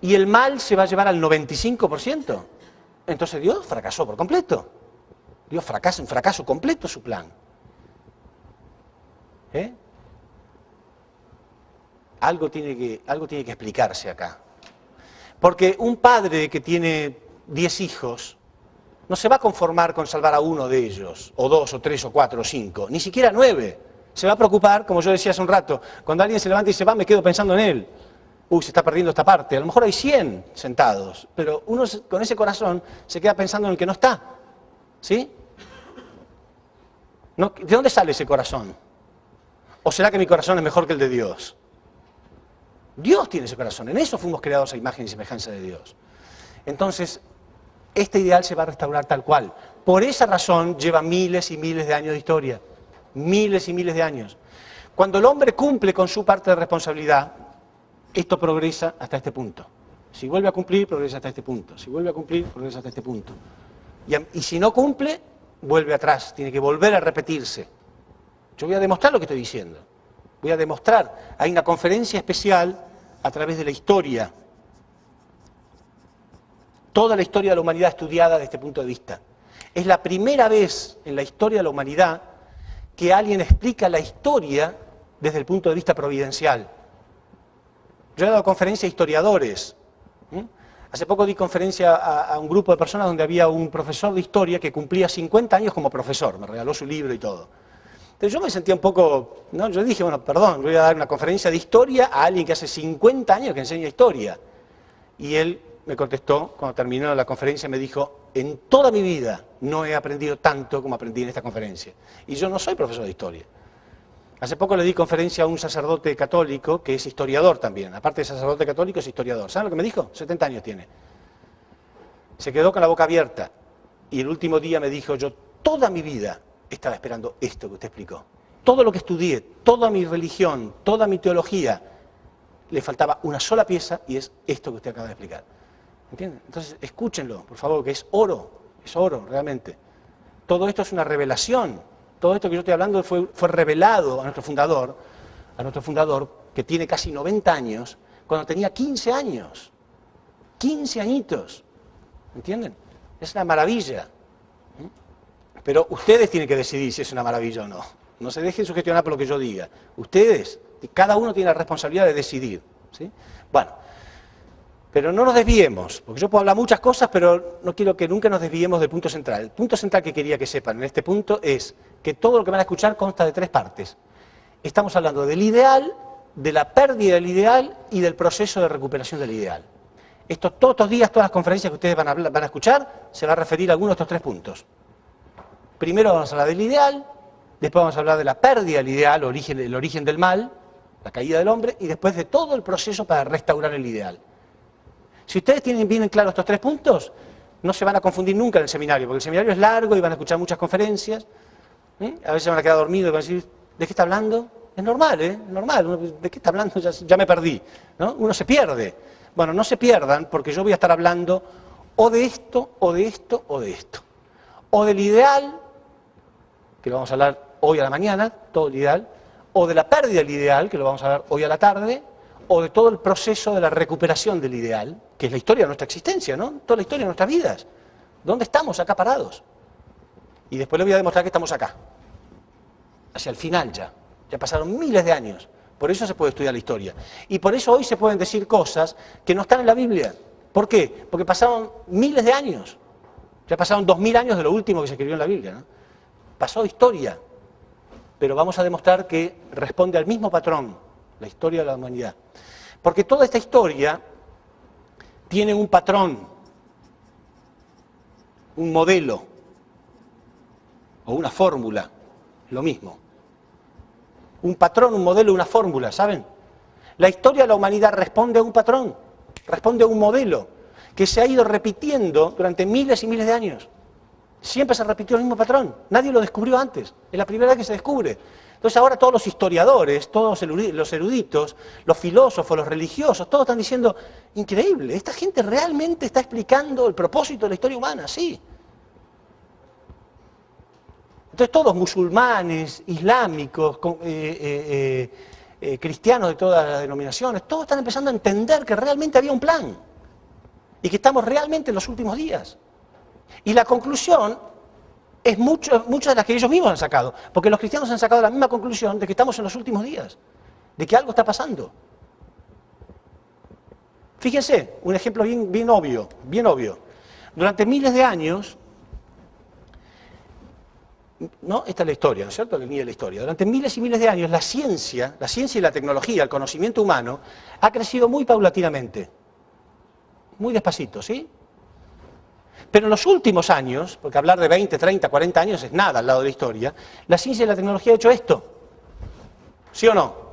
y el mal se va a llevar al 95%. Entonces Dios fracasó por completo. Dios fracasa, un fracaso completo su plan. Algo tiene que explicarse acá. Porque un padre que tiene 10 hijos no se va a conformar con salvar a uno de ellos, o 2, o 3, o 4, o 5, ni siquiera 9. Se va a preocupar, como yo decía hace un rato, cuando alguien se levanta y se va, me quedo pensando en él. Uy, se está perdiendo esta parte. A lo mejor hay 100 sentados, pero uno con ese corazón se queda pensando en el que no está. ¿Sí? ¿De dónde sale ese corazón? ¿O será que mi corazón es mejor que el de Dios? Dios tiene ese corazón, en eso fuimos creados a imagen y semejanza de Dios. Entonces, este ideal se va a restaurar tal cual. Por esa razón lleva miles y miles de años de historia. Miles y miles de años. Cuando el hombre cumple con su parte de responsabilidad, esto progresa hasta este punto. Si vuelve a cumplir, progresa hasta este punto. Si vuelve a cumplir, progresa hasta este punto. Y si no cumple, vuelve atrás. Tiene que volver a repetirse. Yo voy a demostrar lo que estoy diciendo. Voy a demostrar. Hay una conferencia especial a través de la historia. Toda la historia de la humanidad estudiada desde este punto de vista. Es la primera vez en la historia de la humanidad que alguien explica la historia desde el punto de vista providencial. Yo he dado conferencia a historiadores. Hace poco di conferencia a un grupo de personas donde había un profesor de historia que cumplía 50 años como profesor, me regaló su libro y todo. Entonces yo me sentía un poco, ¿no? Yo dije, bueno, perdón, voy a dar una conferencia de historia a alguien que hace 50 años que enseña historia. Y él me contestó, cuando terminó la conferencia, me dijo, en toda mi vida no he aprendido tanto como aprendí en esta conferencia. Y yo no soy profesor de historia. Hace poco le di conferencia a un sacerdote católico que es historiador también. Aparte de sacerdote católico, es historiador. ¿Saben lo que me dijo? 70 años tiene. Se quedó con la boca abierta. Y el último día me dijo, yo toda mi vida estaba esperando esto que usted explicó. Todo lo que estudié, toda mi religión, toda mi teología, le faltaba una sola pieza y es esto que usted acaba de explicar. ¿Entienden? Entonces, escúchenlo, por favor, que es oro realmente. Todo esto es una revelación. Todo esto que yo estoy hablando fue revelado a nuestro fundador, que tiene casi 90 años, cuando tenía 15 años. 15 añitos. ¿Entienden? Es una maravilla. Pero ustedes tienen que decidir si es una maravilla o no. No se dejen sugestionar por lo que yo diga. Ustedes, cada uno tiene la responsabilidad de decidir. ¿Sí? Bueno, pero no nos desviemos, porque yo puedo hablar muchas cosas, pero no quiero que nunca nos desviemos del punto central. El punto central que quería que sepan en este punto es que todo lo que van a escuchar consta de 3 partes. Estamos hablando del ideal, de la pérdida del ideal y del proceso de recuperación del ideal. Esto todos los días, todas las conferencias que ustedes van a escuchar, se va a referir a alguno de estos 3 puntos. Primero vamos a hablar del ideal, después vamos a hablar de la pérdida del ideal, el origen del mal, la caída del hombre, y después de todo el proceso para restaurar el ideal. Si ustedes tienen bien claros estos 3 puntos, no se van a confundir nunca en el seminario, porque el seminario es largo y van a escuchar muchas conferencias, a veces van a quedar dormidos y van a decir, ¿de qué está hablando? Es normal, ¿eh? Es normal, ¿de qué está hablando? Ya me perdí, ¿no? Uno se pierde. Bueno, no se pierdan, porque yo voy a estar hablando o de esto, o de esto, o de esto. O del ideal, que lo vamos a hablar hoy a la mañana, todo el ideal, o de la pérdida del ideal, que lo vamos a hablar hoy a la tarde, o de todo el proceso de la recuperación del ideal, que es la historia de nuestra existencia, ¿no? Toda la historia de nuestras vidas. ¿Dónde estamos acá parados? Y después les voy a demostrar que estamos acá, hacia el final ya. Ya pasaron miles de años. Por eso se puede estudiar la historia. Y por eso hoy se pueden decir cosas que no están en la Biblia. ¿Por qué? Porque pasaron miles de años. Ya pasaron 2000 años de lo último que se escribió en la Biblia, ¿no? Pasó historia. Pero vamos a demostrar que responde al mismo patrón, la historia de la humanidad. Porque toda esta historia tiene un patrón, un modelo, o una fórmula, lo mismo. Un patrón, un modelo, una fórmula, ¿saben? La historia de la humanidad responde a un patrón, responde a un modelo, que se ha ido repitiendo durante miles y miles de años. Siempre se repitió el mismo patrón, nadie lo descubrió antes, es la primera vez que se descubre. Entonces ahora todos los historiadores, todos los eruditos, los filósofos, los religiosos, todos están diciendo, increíble, esta gente realmente está explicando el propósito de la historia humana, sí. Entonces todos musulmanes, islámicos, cristianos de todas las denominaciones, todos están empezando a entender que realmente había un plan y que estamos realmente en los últimos días. Y la conclusión es muchas de las que ellos mismos han sacado, porque los cristianos han sacado la misma conclusión de que estamos en los últimos días, de que algo está pasando. Fíjense, un ejemplo bien obvio. Durante miles de años, ¿no? Esta es la historia, ¿no es cierto? La historia. Durante miles y miles de años, la ciencia y la tecnología, el conocimiento humano, ha crecido muy paulatinamente, muy despacito, ¿sí? Pero en los últimos años, porque hablar de 20, 30, 40 años es nada al lado de la historia, la ciencia y la tecnología ha hecho esto. ¿Sí o no?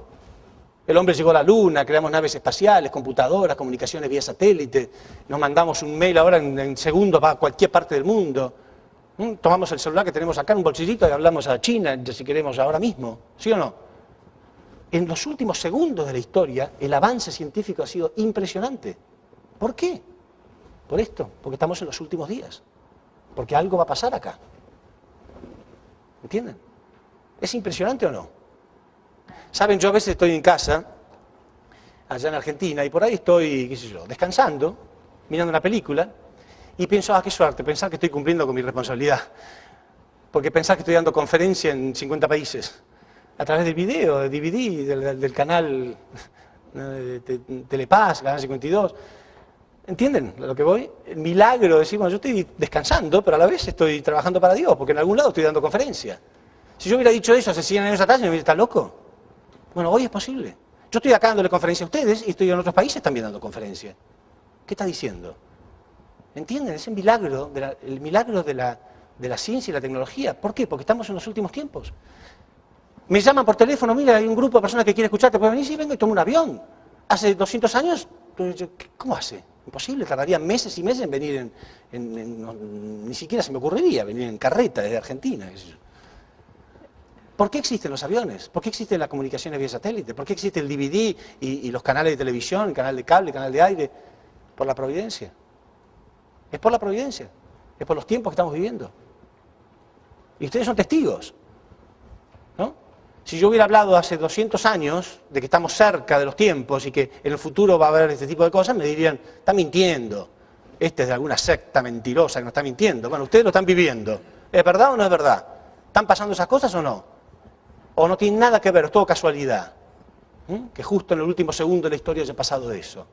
El hombre llegó a la luna, creamos naves espaciales, computadoras, comunicaciones vía satélite, nos mandamos un mail ahora en segundos para cualquier parte del mundo. Tomamos el celular que tenemos acá en un bolsillito y hablamos a China, si queremos, ahora mismo. ¿Sí o no? En los últimos segundos de la historia, el avance científico ha sido impresionante. ¿Por qué? Por esto, porque estamos en los últimos días. Porque algo va a pasar acá. ¿Entienden? ¿Es impresionante o no? Saben, yo a veces estoy en casa, allá en Argentina, y por ahí estoy, qué sé yo, descansando, mirando una película, y pienso, qué suerte, pensar que estoy cumpliendo con mi responsabilidad. Porque pensar que estoy dando conferencia en 50 países, a través del video, del DVD, del canal de Telepaz, canal 52. ¿Entienden a lo que voy? El milagro, decimos, yo estoy descansando, pero a la vez estoy trabajando para Dios, porque en algún lado estoy dando conferencia. Si yo hubiera dicho eso hace 100 años atrás, me hubiera estado loco. Bueno, hoy es posible. Yo estoy acá dándole conferencia a ustedes y estoy en otros países también dando conferencia. ¿Qué está diciendo? ¿Entienden? Es el milagro de la ciencia y la tecnología. ¿Por qué? Porque estamos en los últimos tiempos. Me llaman por teléfono, mira, hay un grupo de personas que quiere escucharte, ¿puedes venir? Sí, vengo y tomo un avión. Hace 200 años, ¿cómo hace? Imposible, tardaría meses y meses en venir ni siquiera se me ocurriría venir en carreta desde Argentina. Qué sé yo. ¿Por qué existen los aviones? ¿Por qué existen las comunicaciones vía satélite? ¿Por qué existe el DVD y los canales de televisión, el canal de cable, el canal de aire? Por la providencia. Es por la providencia. Es por los tiempos que estamos viviendo. Y ustedes son testigos, ¿no? Si yo hubiera hablado hace 200 años de que estamos cerca de los tiempos y que en el futuro va a haber este tipo de cosas, me dirían, está mintiendo. Este es de alguna secta mentirosa que nos está mintiendo. Bueno, ustedes lo están viviendo. ¿Es verdad o no es verdad? ¿Están pasando esas cosas o no? ¿O no tiene nada que ver? Es todo casualidad. Que justo en el último segundo de la historia haya pasado eso.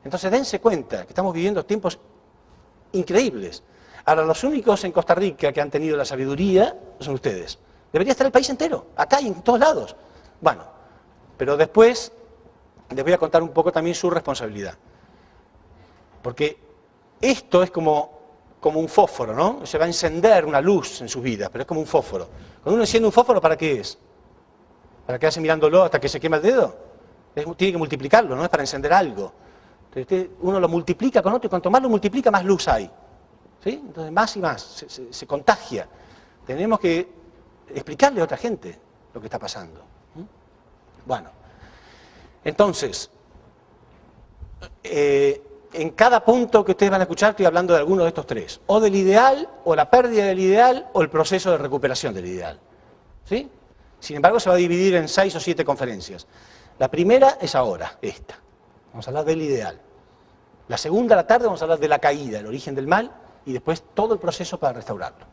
Entonces dense cuenta que estamos viviendo tiempos increíbles. Ahora, los únicos en Costa Rica que han tenido la sabiduría son ustedes. Debería estar el país entero, acá y en todos lados. Bueno, pero después les voy a contar un poco también su responsabilidad. Porque esto es como un fósforo, ¿no? Se va a encender una luz en sus vidas, pero es como un fósforo. Cuando uno enciende un fósforo, ¿para qué es? ¿Para quedarse mirándolo hasta que se quema el dedo? Tiene que multiplicarlo, ¿no? Es para encender algo. Entonces, uno lo multiplica con otro y cuanto más lo multiplica, más luz hay. ¿Sí? Entonces, más y más, se contagia. Tenemos que explicarle a otra gente lo que está pasando. Bueno, entonces, en cada punto que ustedes van a escuchar estoy hablando de alguno de estos tres. O del ideal, o la pérdida del ideal, o el proceso de recuperación del ideal. ¿Sí? Sin embargo, se va a dividir en 6 o 7 conferencias. La primera es ahora, esta. Vamos a hablar del ideal. La segunda a la tarde vamos a hablar de la caída, el origen del mal, y después todo el proceso para restaurarlo.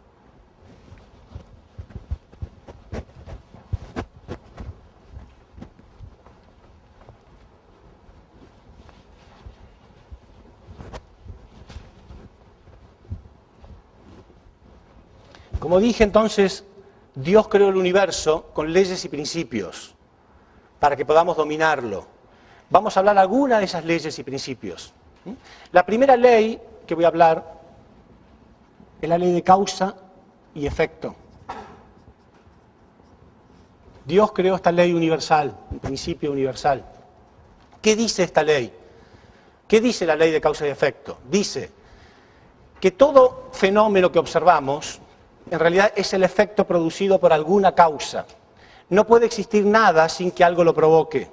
Como dije entonces, Dios creó el universo con leyes y principios para que podamos dominarlo. Vamos a hablar alguna de esas leyes y principios. La primera ley que voy a hablar es la ley de causa y efecto. Dios creó esta ley universal, un principio universal. ¿Qué dice esta ley? ¿Qué dice la ley de causa y efecto? Dice que todo fenómeno que observamos en realidad es el efecto producido por alguna causa. No puede existir nada sin que algo lo provoque.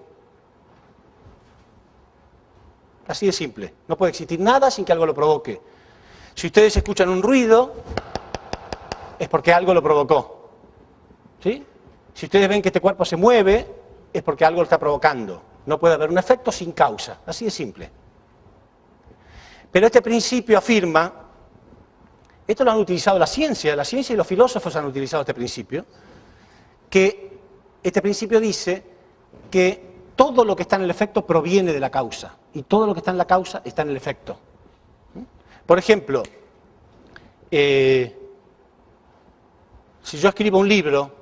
Así de simple. No puede existir nada sin que algo lo provoque. Si ustedes escuchan un ruido, es porque algo lo provocó. ¿Sí? Si ustedes ven que este cuerpo se mueve, es porque algo lo está provocando. No puede haber un efecto sin causa, así de simple. Pero este principio afirma, esto lo han utilizado la ciencia y los filósofos han utilizado este principio, que este principio dice que todo lo que está en el efecto proviene de la causa, y todo lo que está en la causa está en el efecto. Por ejemplo, si yo escribo un libro,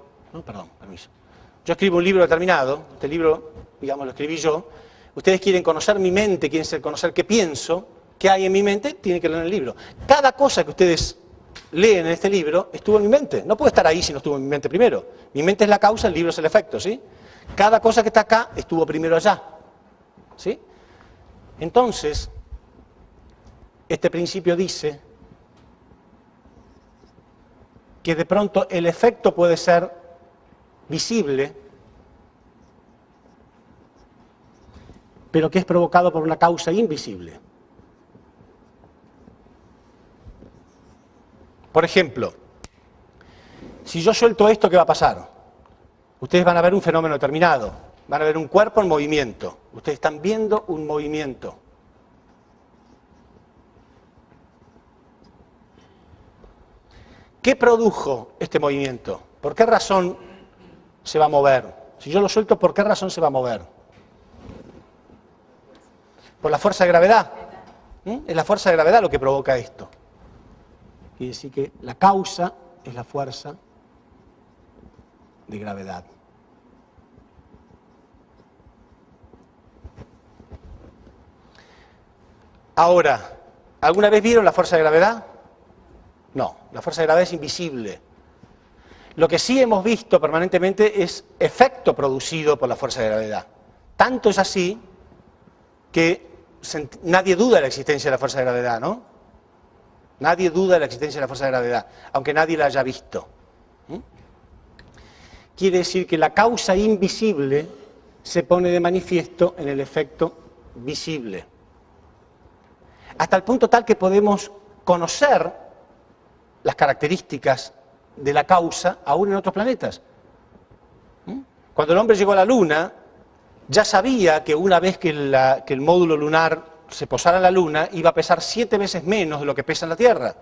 yo escribo un libro determinado, este libro, digamos, lo escribí yo, ustedes quieren conocer mi mente, quieren conocer qué pienso, qué hay en mi mente, tienen que leer el libro. Cada cosa que ustedes leen en este libro estuvo en mi mente, no puede estar ahí si no estuvo en mi mente primero. Mi mente es la causa, el libro es el efecto, ¿sí? Cada cosa que está acá estuvo primero allá, ¿sí? Entonces, este principio dice que de pronto el efecto puede ser visible, pero que es provocado por una causa invisible. Por ejemplo, si yo suelto esto, ¿qué va a pasar? Ustedes van a ver un fenómeno determinado, van a ver un cuerpo en movimiento. Ustedes están viendo un movimiento. ¿Qué produjo este movimiento? ¿Por qué razón se va a mover? Si yo lo suelto, ¿por qué razón se va a mover? ¿Por la fuerza de gravedad? Es la fuerza de gravedad lo que provoca esto. Quiere decir que la causa es la fuerza de gravedad. Ahora, ¿alguna vez vieron la fuerza de gravedad? No, la fuerza de gravedad es invisible. Lo que sí hemos visto permanentemente es efecto producido por la fuerza de gravedad. Tanto es así que nadie duda de la existencia de la fuerza de gravedad, ¿no? Nadie duda de la existencia de la fuerza de gravedad, aunque nadie la haya visto. Quiere decir que la causa invisible se pone de manifiesto en el efecto visible. Hasta el punto tal que podemos conocer las características de la causa aún en otros planetas. Cuando el hombre llegó a la Luna, ya sabía que una vez que el módulo lunar se posara en la Luna, iba a pesar 7 veces menos de lo que pesa en la Tierra.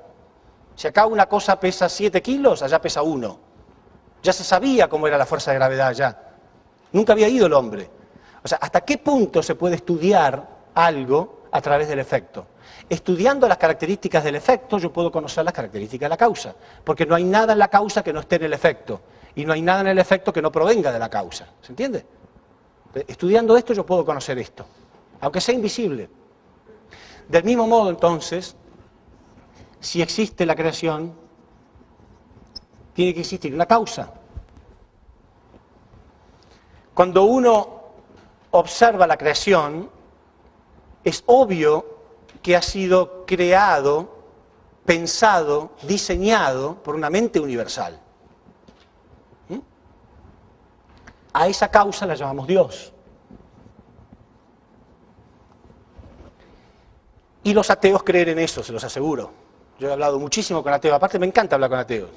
Si acá una cosa pesa 7 kilos, allá pesa 1. Ya se sabía cómo era la fuerza de gravedad allá. Nunca había ido el hombre. O sea, ¿hasta qué punto se puede estudiar algo a través del efecto? Estudiando las características del efecto, yo puedo conocer las características de la causa. Porque no hay nada en la causa que no esté en el efecto. Y no hay nada en el efecto que no provenga de la causa. ¿Se entiende? Estudiando esto yo puedo conocer esto, aunque sea invisible. Del mismo modo, entonces, si existe la creación, tiene que existir una causa. Cuando uno observa la creación, es obvio que ha sido creado, pensado, diseñado por una mente universal. A esa causa la llamamos Dios. Y los ateos creen en eso, se los aseguro. Yo he hablado muchísimo con ateos, aparte me encanta hablar con ateos.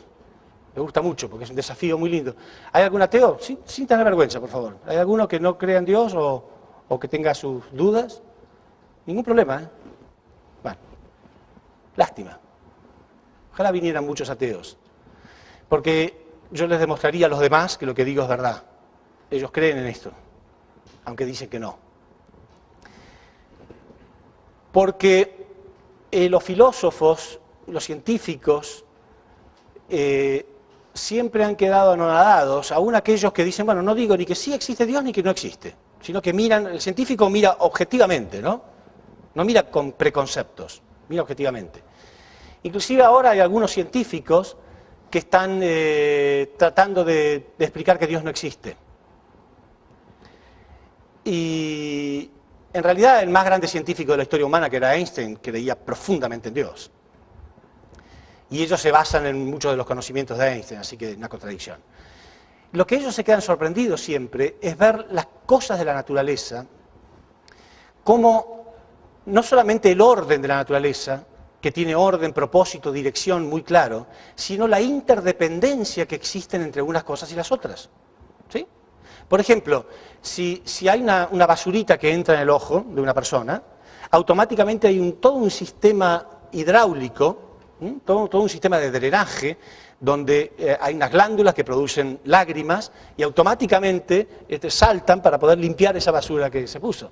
Me gusta mucho porque es un desafío muy lindo. ¿Hay algún ateo? Sin tener vergüenza, por favor. ¿Hay alguno que no crea en Dios o que tenga sus dudas? Ningún problema, ¿eh? Bueno, lástima. Ojalá vinieran muchos ateos. Porque yo les demostraría a los demás que lo que digo es verdad. Ellos creen en esto, aunque dicen que no. Porque los filósofos, los científicos, siempre han quedado anonadados, aún aquellos que dicen, bueno, no digo ni que sí existe Dios ni que no existe, sino que miran, el científico mira objetivamente, ¿no? No mira con preconceptos, mira objetivamente. Inclusive ahora hay algunos científicos que están tratando de explicar que Dios no existe. Y en realidad el más grande científico de la historia humana, que era Einstein, creía profundamente en Dios. Y ellos se basan en muchos de los conocimientos de Einstein, así que una contradicción. Lo que ellos se quedan sorprendidos siempre es ver las cosas de la naturaleza como no solamente el orden de la naturaleza, que tiene orden, propósito, dirección muy claro, sino la interdependencia que existen entre unas cosas y las otras. ¿Sí? Por ejemplo, si hay una basurita que entra en el ojo de una persona, automáticamente hay todo un sistema hidráulico, todo un sistema de drenaje, donde hay unas glándulas que producen lágrimas y automáticamente saltan para poder limpiar esa basura que se puso.